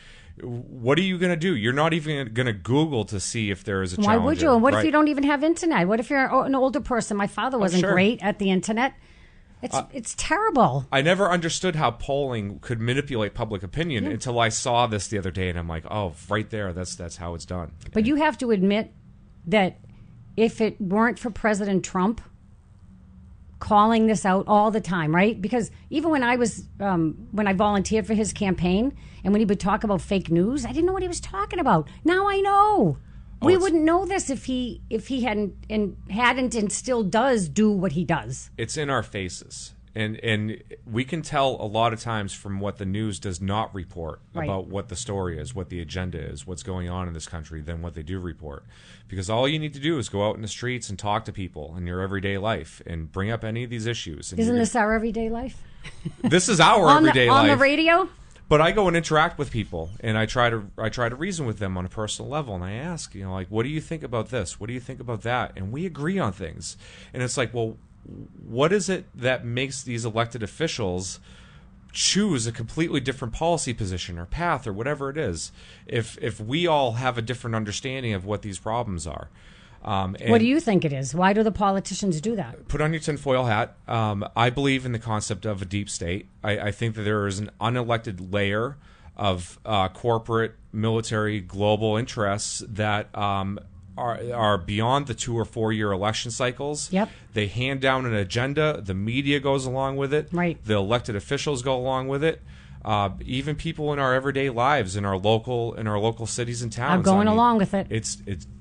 What are you going to do? You're not even going to Google to see if there is a challenger. Why would you? And what if you don't even have internet? What if you're an older person? My father wasn't great at the internet. It's terrible. I never understood how polling could manipulate public opinion until I saw this the other day, and I'm like, oh, right there, that's how it's done. But you have to admit that if it weren't for President Trump calling this out all the time, right? Because even when I was when I volunteered for his campaign, and when he would talk about fake news, I didn't know what he was talking about. Now I know. We wouldn't know this if he hadn't and still does do what he does. It's in our faces. And we can tell a lot of times from what the news does not report about what the story is, what the agenda is, what's going on in this country than what they do report. Because all you need to do is go out in the streets and talk to people in your everyday life and bring up any of these issues. And isn't this our everyday life? This is our everyday life. On the radio? But I go and interact with people, and I try to reason with them on a personal level, and I ask, what do you think about this? What do you think about that? And we agree on things. And it's like, well, what is it that makes these elected officials choose a completely different policy position or path or whatever it is if we all have a different understanding of what these problems are? What do you think it is? Why do the politicians do that? Put on your tinfoil hat. I believe in the concept of a deep state. I think that there is an unelected layer of corporate, military, global interests that are beyond the 2 or 4 year election cycles. Yep. They hand down an agenda. The media goes along with it. Right. The elected officials go along with it. Even people in our everyday lives, in our local cities and towns, I'm going along with it. It's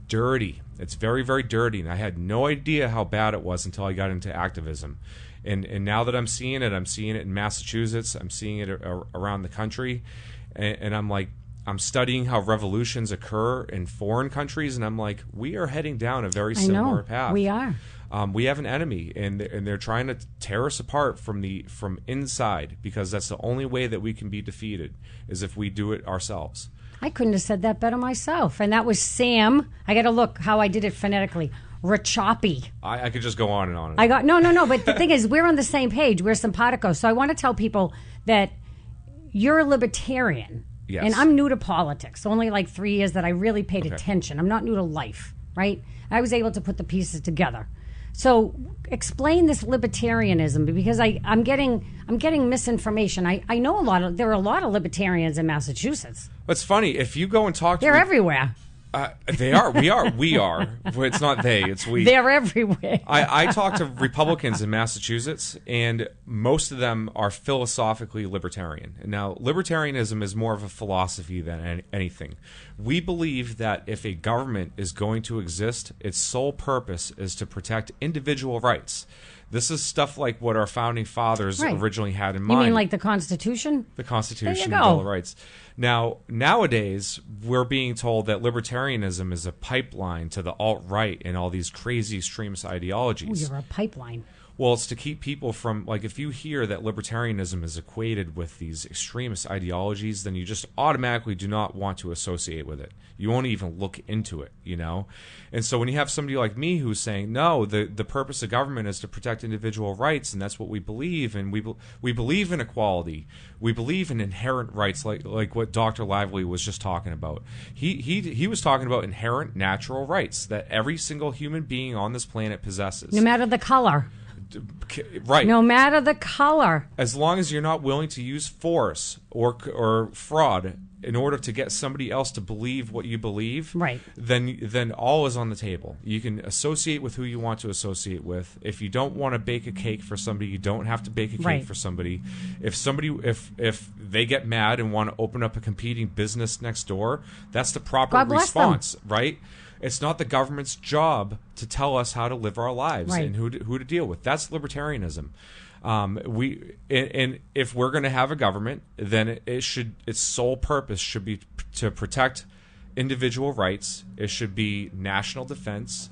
dirty. It's very, very dirty, and I had no idea how bad it was until I got into activism. And now that I'm seeing it in Massachusetts. I'm seeing it around the country, and I'm like, I'm studying how revolutions occur in foreign countries, and I'm like, we are heading down a very similar path. We are. We have an enemy, and they're trying to tear us apart from inside, because that's the only way that we can be defeated is if we do it ourselves. I couldn't have said that better myself. And that was Sam. I got to look how I did it phonetically. Rachopi. I could just go on and on. No. But the thing is, we're on the same page. We're simpatico. So I want to tell people that you're a libertarian. Yes. And I'm new to politics. Only like 3 years that I really paid attention. I'm not new to life, right? I was able to put the pieces together. So explain this libertarianism, because I'm getting misinformation. I know there are a lot of libertarians in Massachusetts. It's funny, if you go and talk to They're everywhere. They are. We are. It's not they. It's we. They're everywhere. I talk to Republicans in Massachusetts, and most of them are philosophically libertarian. Now, libertarianism is more of a philosophy than anything. We believe that if a government is going to exist, its sole purpose is to protect individual rights. This is stuff like what our founding fathers originally had in mind. You mean like the Constitution? The Constitution, there you the go. Bill of Rights. Now, nowadays, we're being told that libertarianism is a pipeline to the alt-right and all these crazy extremist ideologies. Ooh, you're a pipeline. Well, it's to keep people from, like, if you hear that libertarianism is equated with these extremist ideologies, then you just automatically do not want to associate with it. You won't even look into it, you know? And so when you have somebody like me who's saying, no, the purpose of government is to protect individual rights, and that's what we believe, and we believe in equality. We believe in inherent rights, like what Dr. Lively was just talking about. He was talking about inherent natural rights that every single human being on this planet possesses. No matter the color. Right. No matter the color. As long as you're not willing to use force or fraud in order to get somebody else to believe what you believe, right, then all is on the table. You can associate with who you want to associate with. If you don't want to bake a cake for somebody, you don't have to bake a cake for somebody. If they get mad and want to open up a competing business next door, that's the proper response, right? It's not the government's job to tell us how to live our lives and who to deal with. That's libertarianism. And if we're going to have a government, then its sole purpose should be to protect individual rights. It should be national defense.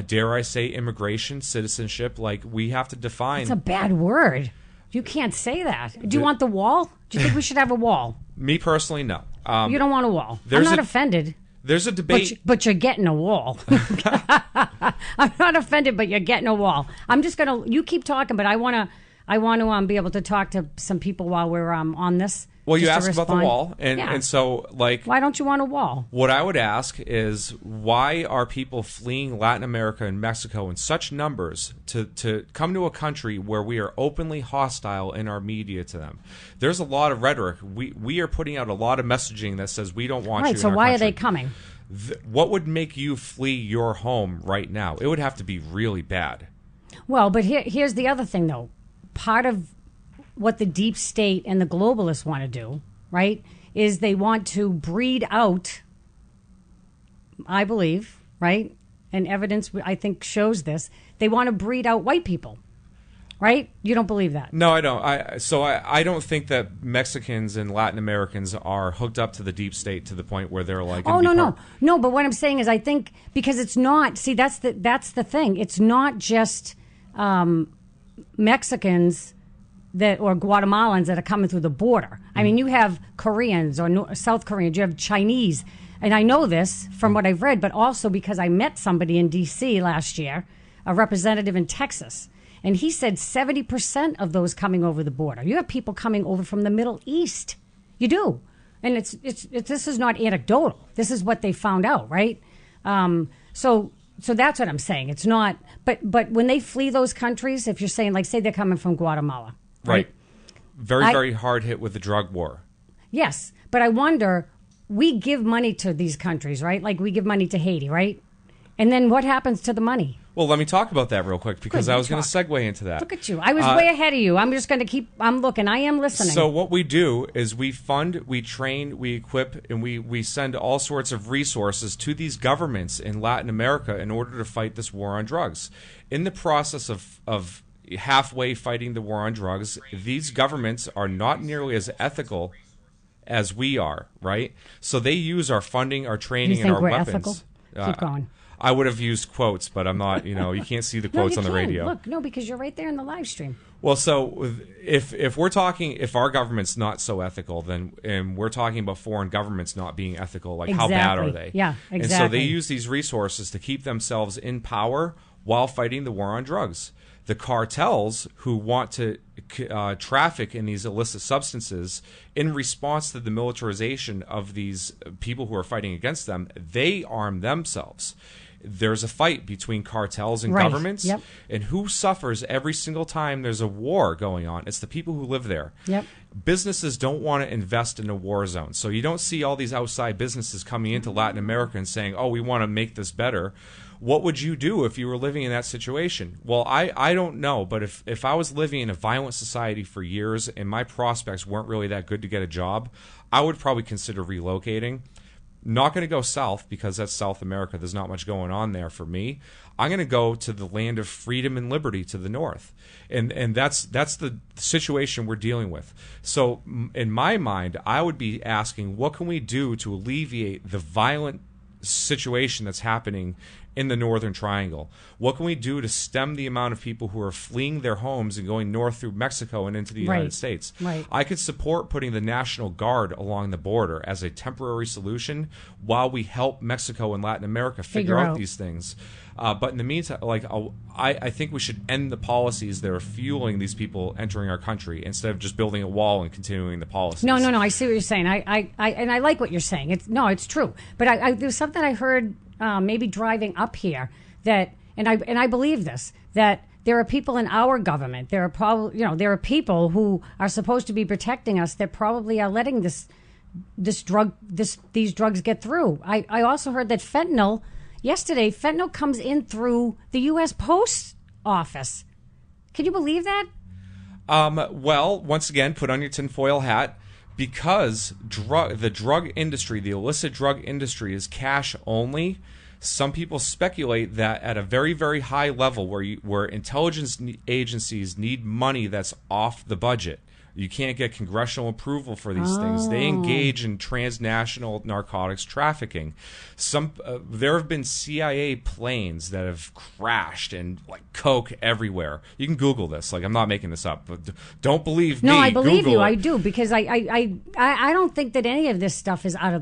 Dare I say immigration, citizenship? Like, we have to define. It's a bad word. You can't say that. Do you want the wall? Do you think we should have a wall? Me personally, no. You don't want a wall. I'm not offended. There's a debate. But you're getting a wall. I'm not offended, but you're getting a wall. I'm just going to, you keep talking, but I want to be able to talk to some people while we're on this. Well, you asked about the wall, and so, like... Why don't you want a wall? What I would ask is, why are people fleeing Latin America and Mexico in such numbers to come to a country where we are openly hostile in our media to them? There's a lot of rhetoric. We are putting out a lot of messaging that says we don't want you in our country. Right, so why are they coming? What would make you flee your home right now? It would have to be really bad. Well, but here's the other thing, though. Part of what the deep state and the globalists want to do, right, is they want to breed out, I believe, right, and evidence I think shows this, they want to breed out white people, right? You don't believe that? No, I don't. I don't think that Mexicans and Latin Americans are hooked up to the deep state to the point where they're like... Oh, no. But what I'm saying is I think because it's not... See, that's the thing. It's not just Mexicans... or Guatemalans that are coming through the border. I mean, you have Koreans or South Koreans, you have Chinese. And I know this from what I've read, but also because I met somebody in D.C. last year, a representative in Texas, and he said 70% of those coming over the border. You have people coming over from the Middle East. You do. And it's this is not anecdotal. This is what they found out, right? So So that's what I'm saying. It's not, but when they flee those countries, if you're saying, like, say they're coming from Guatemala. Right. Very hard hit with the drug war. Yes. But I wonder, we give money to these countries, right? Like we give money to Haiti, right? And then what happens to the money? Well, let me talk about that real quick because I was going to segue into that. Look at you. I was way ahead of you. I'm just going to I'm looking. I am listening. So what we do is we fund, we train, we equip, and we send all sorts of resources to these governments in Latin America in order to fight this war on drugs. In the process of halfway fighting the war on drugs, these governments are not nearly as ethical as we are, right? So they use our funding, our training, and our weapons. Ethical? Keep going. I would have used quotes, but I'm not, you can't see the quotes on the radio. Look, no, because you're right there in the live stream. Well, so if we're talking, if our government's not so ethical, then and we're talking about foreign governments not being ethical, like how bad are they? Yeah, exactly. And so they use these resources to keep themselves in power while fighting the war on drugs. The cartels who want to traffic in these illicit substances in response to the militarization of these people who are fighting against them, they arm themselves. There's a fight between cartels and governments, and who suffers every single time there's a war going on? It's the people who live there. Yep. Businesses don't want to invest in a war zone, so you don't see all these outside businesses coming into Latin America and saying, oh, we want to make this better. What would you do if you were living in that situation? Well, I don't know, but if I was living in a violent society for years and my prospects weren't really that good to get a job, I would probably consider relocating. Not going to go south because that's South America. There's not much going on there for me. I'm going to go to the land of freedom and liberty to the north. And that's the situation we're dealing with. So in my mind, I would be asking, what can we do to alleviate the violent situation that's happening in the Northern Triangle? What can we do to stem the amount of people who are fleeing their homes and going north through Mexico and into the United States? Right. I could support putting the National Guard along the border as a temporary solution while we help Mexico and Latin America figure out these things. But in the meantime, I think we should end the policies that are fueling these people entering our country instead of just building a wall and continuing the policies. No. I see what you're saying. I like what you're saying. It's true. But there's something I heard maybe driving up here that, and I believe this, that there are people in our government. There are probably, there are people who are supposed to be protecting us that probably are letting these drugs get through. I also heard that fentanyl comes in through the U.S. Post Office. Can you believe that? Well, once again, put on your tinfoil hat. Because the drug industry, the illicit drug industry, is cash only, some people speculate that at a very, very high level where intelligence agencies need money that's off the budget, you can't get congressional approval for these things. They engage in transnational narcotics trafficking. There have been CIA planes that have crashed and coke everywhere. You can Google this. I'm not making this up. But don't believe me. No, I believe Google you. it. I do, because I don't think that any of this stuff is out of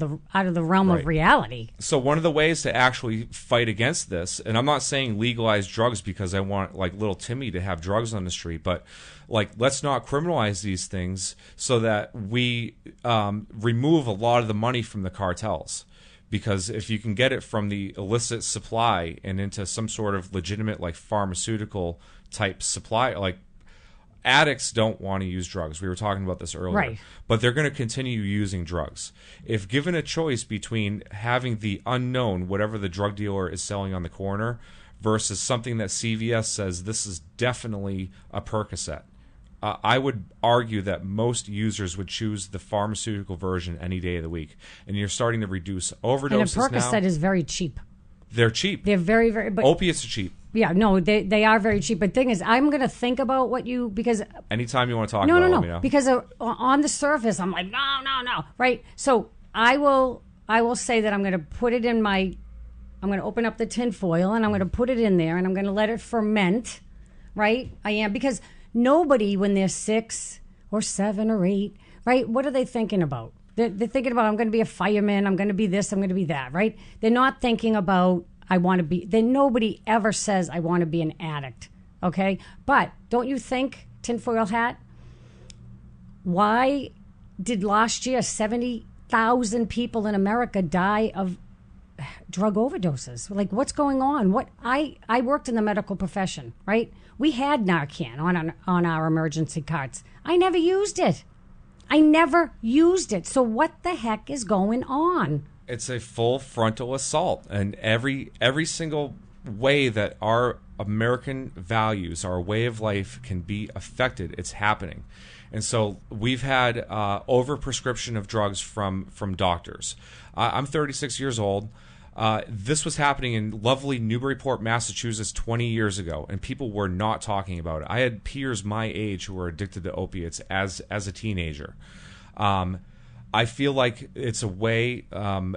the realm of reality. So one of the ways to actually fight against this, and I'm not saying legalize drugs because I want little Timmy to have drugs on the street, but let's not criminalize these things so that we remove a lot of the money from the cartels. Because if you can get it from the illicit supply and into some sort of legitimate pharmaceutical type supply, addicts don't want to use drugs. We were talking about this earlier. Right. But they're going to continue using drugs. If given a choice between having the unknown, whatever the drug dealer is selling on the corner, versus something that CVS says this is definitely a Percocet, I would argue that most users would choose the pharmaceutical version any day of the week. And you're starting to reduce overdoses now. And a Percocet is very cheap. They're cheap. They're very, very... But opiates are cheep. Yeah, no, they are very cheap. But the thing is, I'm going to think about what you... because anytime you want to talk about it, let me know. Because on the surface, I'm like, no. Right? So I will say that I'm going to put it in my... I'm going to open up the tin foil and I'm going to put it in there and I'm going to let it ferment. Right? I am. Because... nobody, when they're 6 or 7 or 8, right, what are they thinking about? They're thinking about, I'm going to be a fireman, I'm going to be this, I'm going to be that, right? They're not thinking about, nobody ever says, I want to be an addict, okay? But don't you think, tinfoil hat, why did last year 70,000 people in America die of drug overdoses. Like, what's going on? I worked in the medical profession, right? We had Narcan on our emergency carts. I never used it. So what the heck is going on? It's a full frontal assault, and every single way that our American values, our way of life can be affected, it's happening. And so we've had overprescription of drugs from doctors. I'm 36 years old. This was happening in lovely Newburyport, Massachusetts 20 years ago, and people were not talking about it. I had peers my age who were addicted to opiates as a teenager. I feel like it's a way. I'm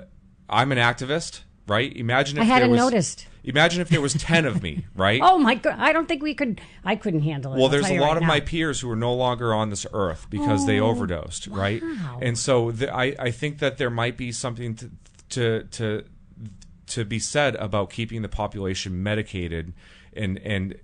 an activist, right? Imagine if I hadn't there was, noticed. Imagine if there was 10 of me, right? Oh my God! I don't think we could. I couldn't handle it. Well, there's a lot of my peers who are no longer on this earth because they overdosed, right? And so I think that there might be something to be said about keeping the population medicated and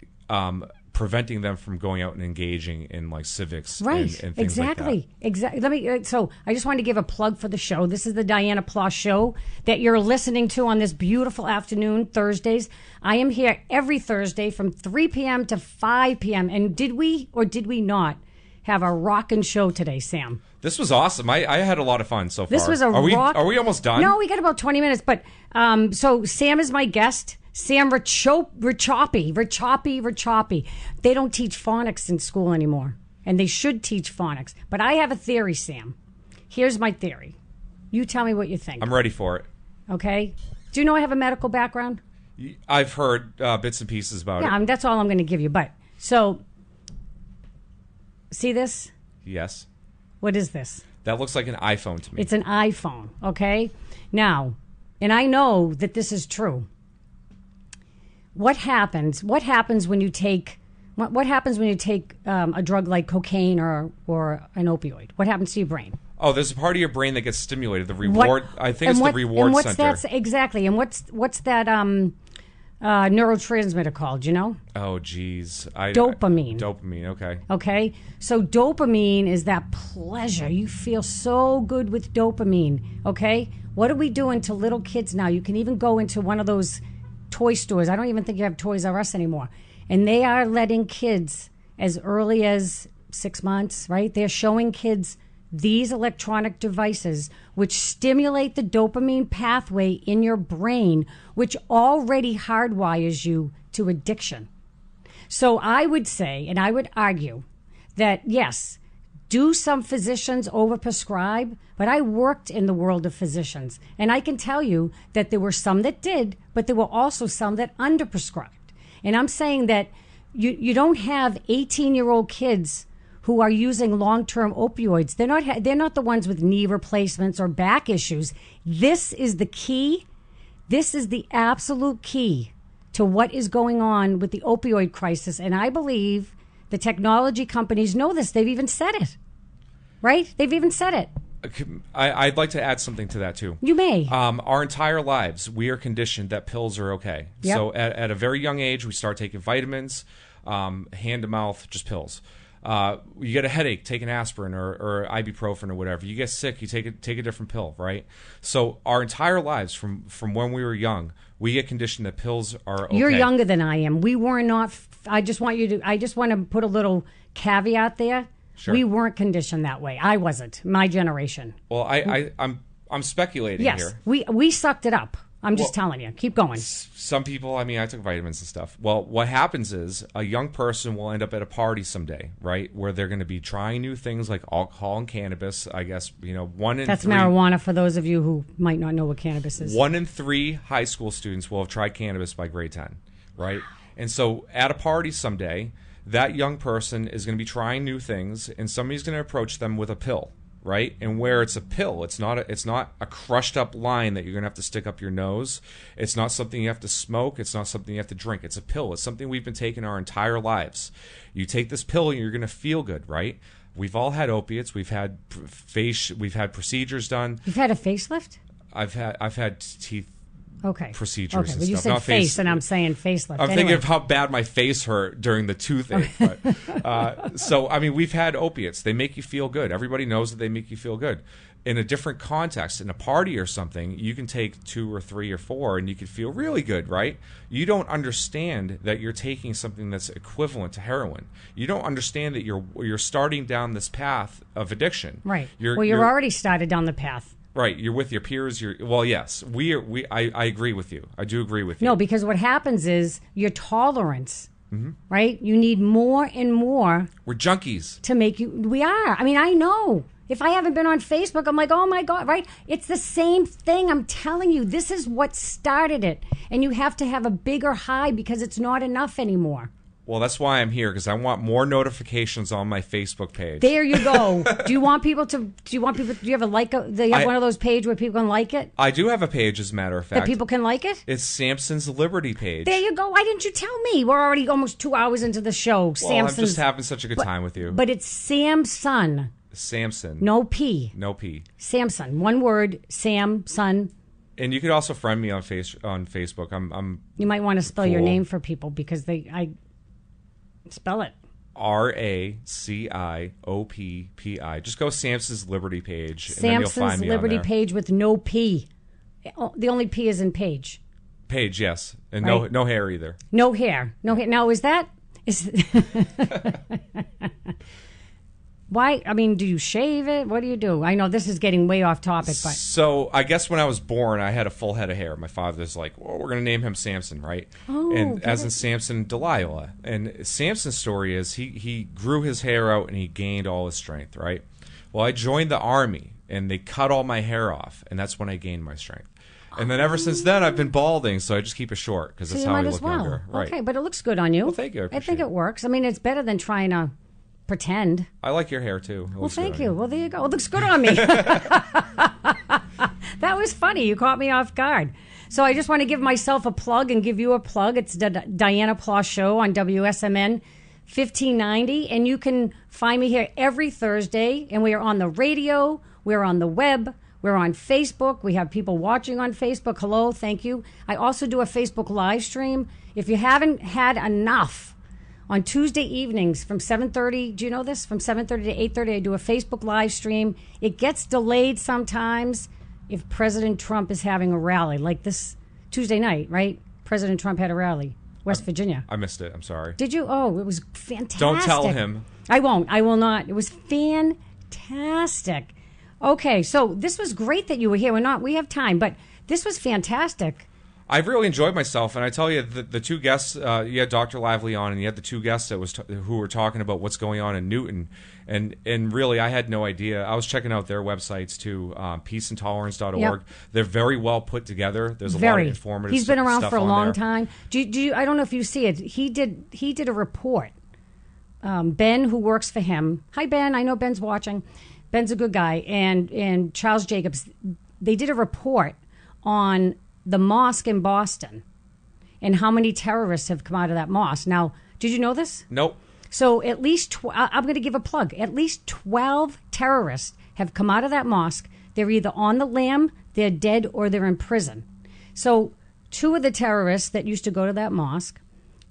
preventing them from going out and engaging in like civics and things exactly. like that. Exactly. Let me. So I just wanted to give a plug for the show. This is the Dianna Ploss show that you're listening to on this beautiful afternoon, Thursdays. I am here every Thursday from 3 p.m. to 5 p.m. And did we or did we not have a rockin' show today, Sam? This was awesome. I had a lot of fun so far. This was a Are we almost done? No, we got about 20 minutes. But so Sam is my guest. Sam Rachopi. They don't teach phonics in school anymore, and they should teach phonics. But I have a theory, Sam. Here's my theory. You tell me what you think. I'm ready for it. Okay. Do you know I have a medical background? I've heard bits and pieces about it. Yeah, that's all I'm going to give you. But so, see this? Yes. What is this? That looks like an iPhone to me. It's an iPhone. Okay. Now, and I know that this is true. What happens when you take a drug like cocaine or an opioid? What happens to your brain? Oh, there's a part of your brain that gets stimulated. The reward. I think it's the reward center. Exactly. And what's that neurotransmitter called? You know? Oh, geez. Dopamine. Dopamine. Okay. Okay. So dopamine is that pleasure. You feel so good with dopamine. Okay. What are we doing to little kids now? You can even go into one of those toy stores. I don't even think you have Toys R Us anymore. And they are letting kids as early as 6 months, right? They're showing kids these electronic devices which stimulate the dopamine pathway in your brain, which already hardwires you to addiction. So I would say, and I would argue, that yes, do some physicians overprescribe? But I worked in the world of physicians, and I can tell you that there were some that did, but there were also some that underprescribed. And I'm saying that you don't have 18-year-old kids who are using long-term opioids. They're not the ones with knee replacements or back issues. This is the key. This is the absolute key to what is going on with the opioid crisis. And I believe the technology companies know this. They've even said it, right? They've even said it. I'd like to add something to that, too. You may. Our entire lives, we are conditioned that pills are okay. Yep. So at a very young age, we start taking vitamins, hand to mouth, just pills. You get a headache, take an aspirin or ibuprofen or whatever. You get sick, you take a different pill, right? So our entire lives, from when we were young, we get conditioned that pills are okay. You're younger than I am. We were not. I just want to put a little caveat there. Sure. We weren't conditioned that way. I wasn't. My generation. Well, I'm speculating here. Yes, we sucked it up. I'm just telling you. Keep going. Some people, I took vitamins and stuff. Well, what happens is a young person will end up at a party someday, right, where they're going to be trying new things like alcohol and cannabis. I guess, That's marijuana for those of you who might not know what cannabis is. 1 in 3 high school students will have tried cannabis by grade 10, right? And so at a party someday, that young person is going to be trying new things, and somebody's going to approach them with a pill, right? And where it's a pill, it's not a crushed up line that you're going to have to stick up your nose. It's not something you have to smoke. It's not something you have to drink. It's a pill. It's something we've been taking our entire lives. You take this pill and you're going to feel good, right? We've all had opiates. We've had procedures done. You've had a facelift? I've had teeth procedures Okay, and well, you stuff. said Not face, and I'm saying facelift. I'm thinking of how bad my face hurt during the toothache. But, so, I mean, we've had opiates. They make you feel good. Everybody knows that they make you feel good. In a different context, in a party or something, you can take 2 or 3 or 4 and you can feel really good, right? You don't understand that you're taking something that's equivalent to heroin. You don't understand that you're starting down this path of addiction. Right. You're already started down the path. Right. You're with your peers. Well, yes. I agree with you. I do agree with you. No, because what happens is your tolerance, right? You need more and more. We're junkies. To make you. We are. I mean, I know. If I haven't been on Facebook, I'm like, oh my God, right? It's the same thing. I'm telling you, this is what started it. And you have to have a bigger high because it's not enough anymore. Well, that's why I'm here, because I want more notifications on my Facebook page. There you go. Do you have one of those pages where people can like it? I do have a page, as a matter of fact. That people can like it? It's Samson's Liberty page. There you go. Why didn't you tell me? We're already almost 2 hours into the show. Well, I'm just having such a good time with you. But it's Samson. Samson. No P. No P. Samson. One word. Samson. And you could also friend me on Facebook. I'm. You might want to spell your name for people because I spell it. RACIOPPI. Just go Samson's Liberty page. Samson's and then you'll find me Liberty on there. page with no P. The only P is in page. Page, yes, and right? no hair either. No hair. No hair. Now is why? I mean, do you shave it? What do you do? I know this is getting way off topic, but so I guess when I was born, I had a full head of hair. My father's like, "Well, we're going to name him Samson, right?" Oh, and as in Samson, Delilah. And Samson's story is he grew his hair out and he gained all his strength, right? Well, I joined the army and they cut all my hair off, and that's when I gained my strength. And then ever since then, I've been balding, so I just keep it short because that's how I look younger. Right? Okay, but it looks good on you. Well, thank you. I think it works. I mean, it's better than trying to pretend. I like your hair too. Well, thank you. Well, there you go. It looks good on me. That was funny. You caught me off guard. So I just want to give myself a plug and give you a plug. It's the Dianna Ploss Show on WSMN 1590, and you can find me here every Thursday. And we are on the radio. We're on the web. We're on Facebook. We have people watching on Facebook. Hello, thank you. I also do a Facebook live stream. If you haven't had enough, on Tuesday evenings from 7:30, do you know this? From 7:30 to 8:30, I do a Facebook live stream. It gets delayed sometimes if President Trump is having a rally, like this Tuesday night, right? President Trump had a rally, West Virginia. I missed it. I'm sorry. Did you? Oh, it was fantastic. Don't tell him. I won't. I will not. It was fantastic. Okay, so this was great that you were here. We have time, but this was fantastic. I've really enjoyed myself, and I tell you, the two guests, you had Dr. Lively on, and you had the two guests who were talking about what's going on in Newton, and really, I had no idea. I was checking out their websites too, peaceintolerance.org. Yep. They're very well put together. There's a lot of informative stuff. He's been around for a long there. time. Do you, I don't know if you see it. He did a report. Ben, who works for him. Hi, Ben. I know Ben's watching. Ben's a good guy, and Charles Jacobs. They did a report on the mosque in Boston and how many terrorists have come out of that mosque. Now, did you know this? Nope. So at least, I'm going to give a plug, at least 12 terrorists have come out of that mosque. They're either on the lam, they're dead, or they're in prison. So 2 of the terrorists that used to go to that mosque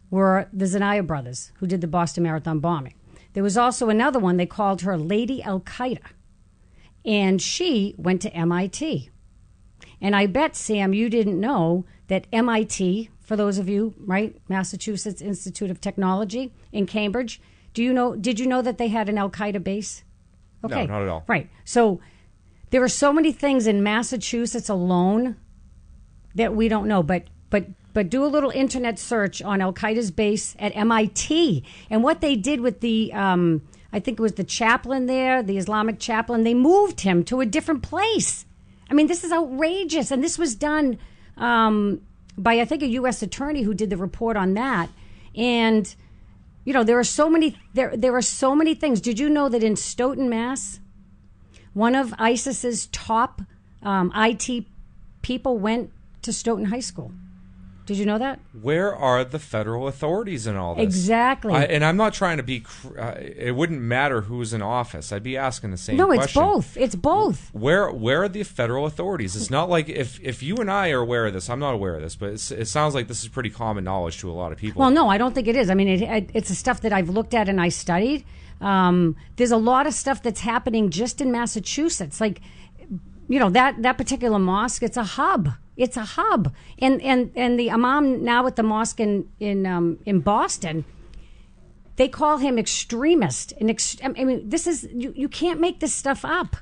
were the Zanaya brothers, who did the Boston Marathon bombing. There was also another one, they called her Lady Al-Qaeda, and she went to MIT. And I bet, Sam, you didn't know that MIT, for those of you, right, Massachusetts Institute of Technology in Cambridge, did you know that they had an Al-Qaeda base? Okay. No, not at all. Right. So there are so many things in Massachusetts alone that we don't know, but do a little internet search on Al-Qaeda's base at MIT. And what they did with the, I think it was the chaplain there, the Islamic chaplain, they moved him to a different place. I mean, this is outrageous. And this was done by, I think, a U.S. attorney who did the report on that. And, you know, there are so many things. Did you know that in Stoughton, Mass., one of ISIS's top IT people went to Stoughton High School Did you know that? Where are the federal authorities in all this? Exactly. And I'm not trying to be. It wouldn't matter who's in office. I'd be asking the same No, question. it's both. It's both. Where are the federal authorities? It's not like if you and I are aware of this. I'm not aware of this, but it sounds like this is pretty common knowledge to a lot of people. Well, no, I don't think it is. I mean, it's the stuff that I've looked at and I studied. There's a lot of stuff that's happening just in Massachusetts. Like, that particular mosque, it's a hub. It's a hub. And the imam now at the mosque in Boston, they call him extremist. I mean, this is you can't make this stuff up.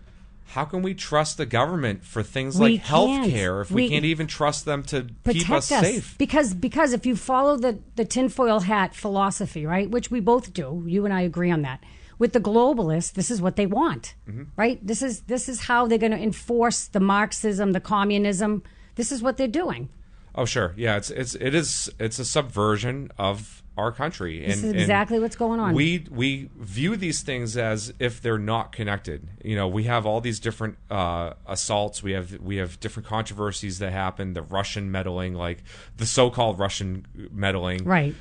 How can we trust the government for things like health care if we can't even trust them to keep us safe? Because if you follow the tinfoil hat philosophy, right, which we both do, you and I agree on that. With the globalists, this is what they want, right? This is how they're going to enforce the Marxism, the communism. This is what they're doing. Oh, sure, yeah. It's a subversion of our country. This is exactly what's going on. We view these things as if they're not connected. We have all these different assaults. We have different controversies that happen. The Russian meddling, like the so-called Russian meddling, right?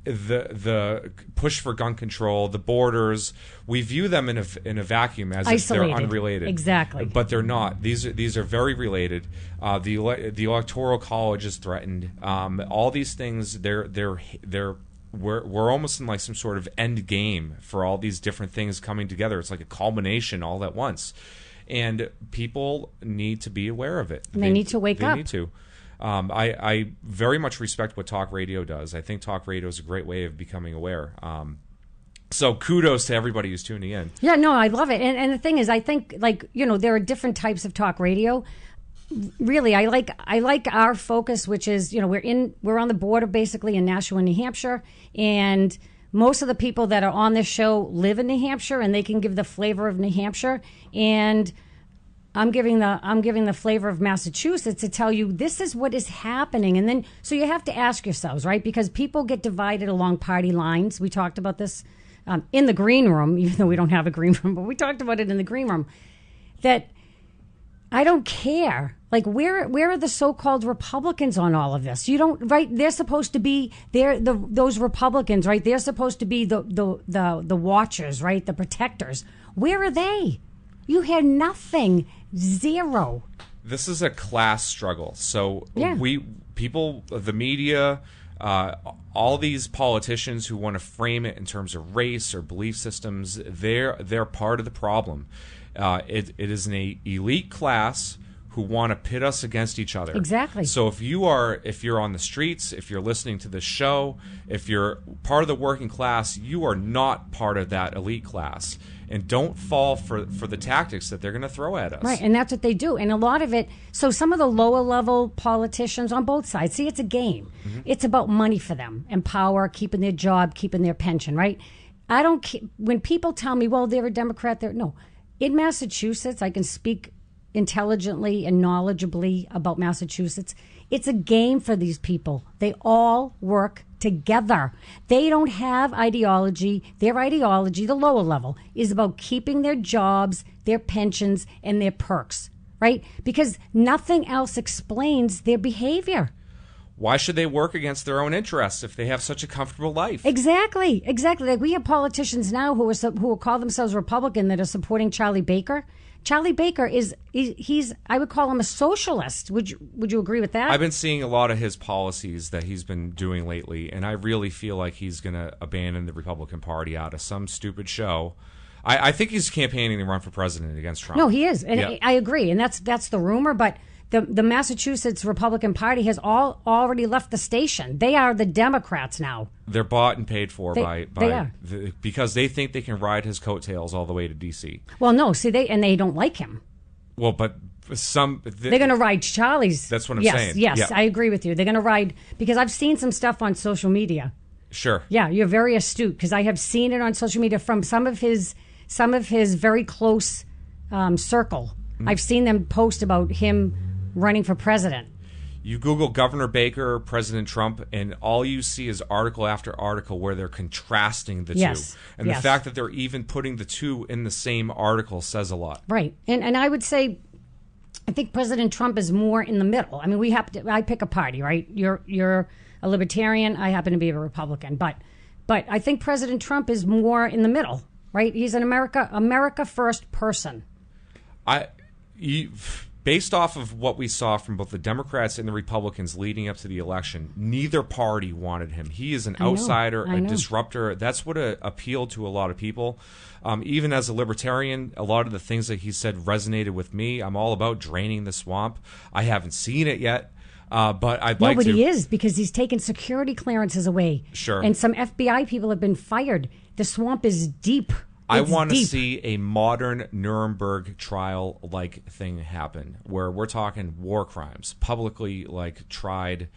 The push for gun control, the borders. We view them in a vacuum as isolated. If they're unrelated. Exactly, but they're not. These are very related. The Electoral College is threatened. All these things. We're almost in like some sort of end game for all these different things coming together. It's like a culmination all at once, and people need to be aware of it. They need to wake up. They need to. I very much respect what talk radio does. I think talk radio is a great way of becoming aware. So kudos to everybody who's tuning in. Yeah, no, I love it. And the thing is, I think there are different types of talk radio. Really, I like our focus, which is we're on the border basically in Nashua, New Hampshire, and most of the people that are on this show live in New Hampshire, and they can give the flavor of New Hampshire. And I'm giving the flavor of Massachusetts to tell you this is what is happening. And then so you have to ask yourselves, right? Because people get divided along party lines. We talked about this in the green room, even though we don't have a green room, but we talked about it in the green room. That I don't care. Like where are the so-called Republicans on all of this? You don't, right? They're supposed to be those Republicans, right? They're supposed to be the watchers, right? The protectors. Where are they? You hear nothing. Zero. This is a class struggle. So yeah. the media, all these politicians who want to frame it in terms of race or belief systems, they're part of the problem. It is an elite class who want to pit us against each other. Exactly. So if you're on the streets, if you're listening to this show, if you're part of the working class, you are not part of that elite class. And don't fall for the tactics that they're going to throw at us. Right, and that's what they do. And a lot of it, so some of the lower level politicians on both sides, see, it's a game. Mm-hmm. It's about money for them and power, keeping their job, keeping their pension, right? I don't when people tell me, well, they're a Democrat, no. In Massachusetts, I can speak intelligently and knowledgeably about Massachusetts. It's a game for these people. They all work together. They don't have ideology. Their ideology, the lower level, is about keeping their jobs, their pensions, and their perks, right? Because nothing else explains their behavior. Why should they work against their own interests if they have such a comfortable life? Exactly. Like we have politicians now who call themselves Republican that are supporting Charlie Baker. Charlie Baker he's I would call him a socialist. Would you agree with that? I've been seeing a lot of his policies that he's been doing lately, and I really feel like he's going to abandon the Republican Party out of some stupid show. I think he's campaigning to run for president against Trump. No, he is, and yeah. I agree, and that's the rumor, but the Massachusetts Republican Party has already left the station. They are the Democrats now. They're bought and paid for because they think they can ride his coattails all the way to D.C. Well, no, see, they don't like him. Well, but they're going to ride Charlie's. That's what I'm saying. Yes, yeah. I agree with you. They're going to ride because I've seen some stuff on social media. Sure. Yeah, you're very astute because I have seen it on social media from some of his very close circle. Mm-hmm. I've seen them post about him running for president. You Google Governor Baker, President Trump, and all you see is article after article where they're contrasting the two. And the fact that they're even putting the two in the same article says a lot. Right. And I would say think President Trump is more in the middle. I mean, I pick a party, right? You're a libertarian. I happen to be a Republican, but I think President Trump is more in the middle, right? He's an America first person. Based off of what we saw from both the Democrats and the Republicans leading up to the election, neither party wanted him. He is an outsider, a disruptor. That's what appealed to a lot of people. Even as a libertarian, a lot of the things that he said resonated with me. I'm all about draining the swamp. I haven't seen it yet, but I'd like to. Nobody is, because he's taken security clearances away. Sure. And some FBI people have been fired. The swamp is deep. I want to see a modern Nuremberg trial-like thing happen, where we're talking war crimes, publicly tried,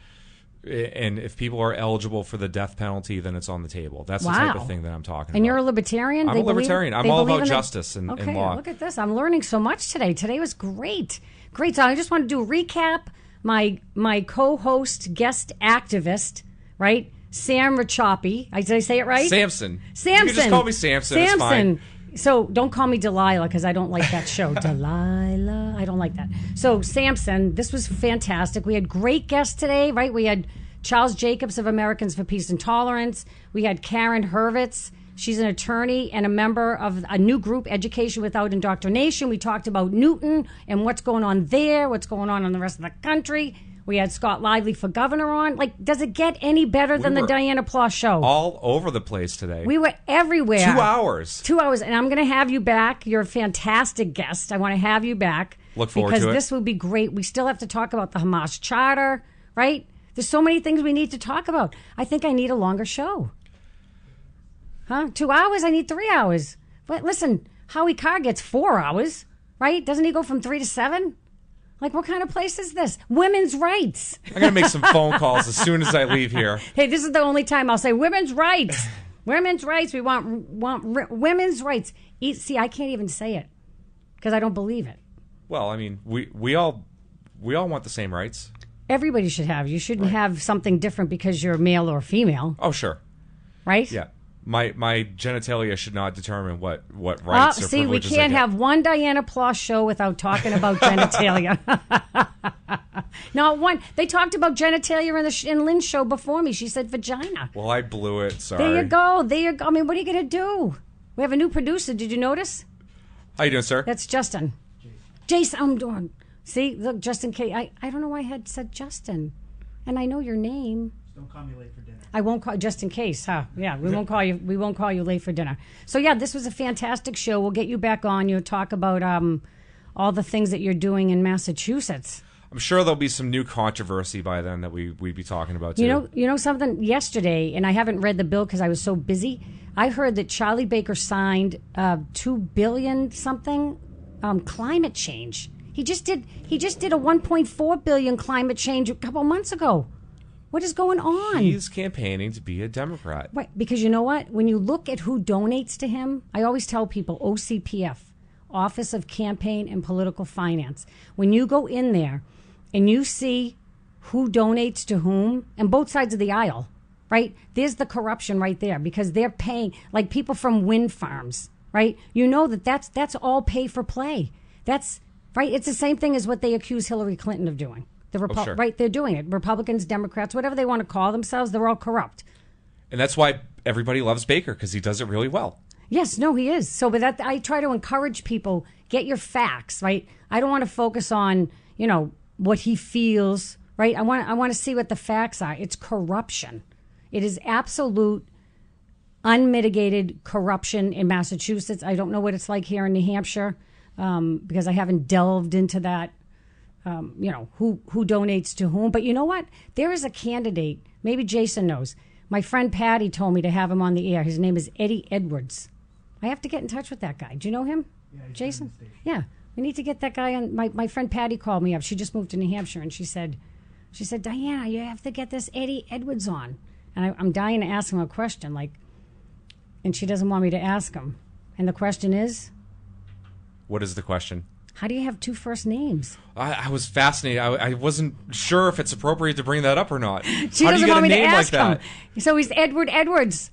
and if people are eligible for the death penalty, then it's on the table. That's the type of thing that I'm talking about. And you're a libertarian? I'm a libertarian. I'm all about justice and law. Look at this. I'm learning so much today. Today was great. Great. So I just want to do a recap. My co-host, guest activist, right? Sam Rachapi. Did I say it right? Samson. You can just call me Samson. It's fine. So don't call me Delilah, because I don't like that show. Delilah. I don't like that. So Samson, this was fantastic. We had great guests today, right? We had Charles Jacobs of Americans for Peace and Tolerance. We had Karen Hurvitz. She's an attorney and a member of a new group, Education Without Indoctrination. We talked about Newton and what's going on there, what's going on in the rest of the country. We had Scott Lively for governor on. Does it get any better than the Dianna Ploss show? All over the place today. We were everywhere. 2 hours. 2 hours. And I'm going to have you back. You're a fantastic guest. I want to have you back. Look forward to it. Because this will be great. We still have to talk about the Hamas charter, right? There's so many things we need to talk about. I think I need a longer show. Huh? 2 hours? I need 3 hours. But listen, Howie Carr gets 4 hours, right? Doesn't he go from 3 to 7? What kind of place is this? Women's rights. I'm going to make some phone calls as soon as I leave here. Hey, this is the only time I'll say women's rights. Women's rights. We want women's rights. See, I can't even say it because I don't believe it. Well, I mean, we all want the same rights. Everybody should have. You shouldn't have something different because you're male or female. Oh, sure. Right? Yeah. My genitalia should not determine what rights or privileges we can't have one Dianna Ploss show without talking about genitalia. Not one. They talked about genitalia in Lynn's show before me. She said vagina. Well, I blew it. Sorry. There you go. I mean, what are you going to do? We have a new producer. Did you notice? How you doing, sir? That's Justin. Jason, I'm doing. See, look, Justin K. I don't know why I had said Justin. And I know your name. Don't call me late for dinner. I won't call, just in case, huh? Yeah, we won't call you. We won't call you late for dinner. So yeah, this was a fantastic show. We'll get you back on. You'll talk about all the things that you're doing in Massachusetts. I'm sure there'll be some new controversy by then that we'd be talking about too. You know something? Yesterday, and I haven't read the bill because I was so busy. I heard that Charlie Baker signed $2 billion something climate change. He just did a $1.4 billion climate change a couple months ago. What is going on? He's campaigning to be a Democrat. Right, because you know what? When you look at who donates to him, I always tell people OCPF, Office of Campaign and Political Finance. When you go in there and you see who donates to whom, and both sides of the aisle, right? There's the corruption right there because they're paying, like people from wind farms, right? You know that's all pay for play. That's right. It's the same thing as what they accuse Hillary Clinton of doing. Sure. Right, they're doing it. Republicans, Democrats, whatever they want to call themselves, they're all corrupt. And that's why everybody loves Baker, because he does it really well. Yes, no, he is. So, but I try to encourage people, get your facts, right? I don't want to focus on, what he feels, right? I want to see what the facts are. It's corruption. It is absolute, unmitigated corruption in Massachusetts. I don't know what it's like here in New Hampshire because I haven't delved into that. Who donates to whom. But you know what? There is a candidate, maybe Jason knows. My friend Patty told me to have him on the air. His name is Eddie Edwards. I have to get in touch with that guy. Do you know him? Yeah, Jason? Yeah. We need to get that guy on. My friend Patty called me up. She just moved to New Hampshire, and she said, Dianna, you have to get this Eddie Edwards on. And I'm dying to ask him a question, and she doesn't want me to ask him. And the question is? What is the question? How do you have two first names? I was fascinated. I wasn't sure if it's appropriate to bring that up or not. She doesn't want me to ask him. So he's Edward Edwards,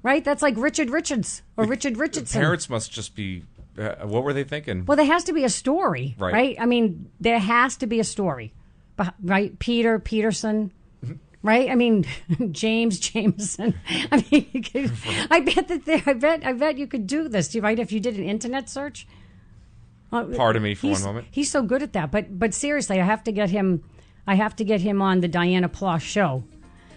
right? That's like Richard Richards or Richard Richardson. Parents must just be what were they thinking? Well, there has to be a story, Right. right? I mean, there has to be a story, right? Peterson, right? I mean, Jameson. I mean, I bet you could do this, right? If you did an internet search. Pardon me for one moment. He's so good at that, but seriously, I have to get him on the Dianna Ploss show.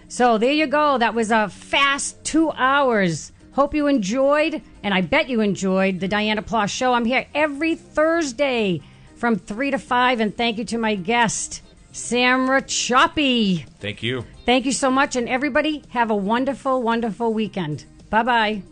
So there you go. That was a fast 2 hours. Hope you enjoyed, and I bet you enjoyed the Dianna Ploss show. I'm here every Thursday from 3 to 5, and thank you to my guest, Samra Choppy. Thank you. Thank you so much, and everybody have a wonderful, wonderful weekend. Bye-bye.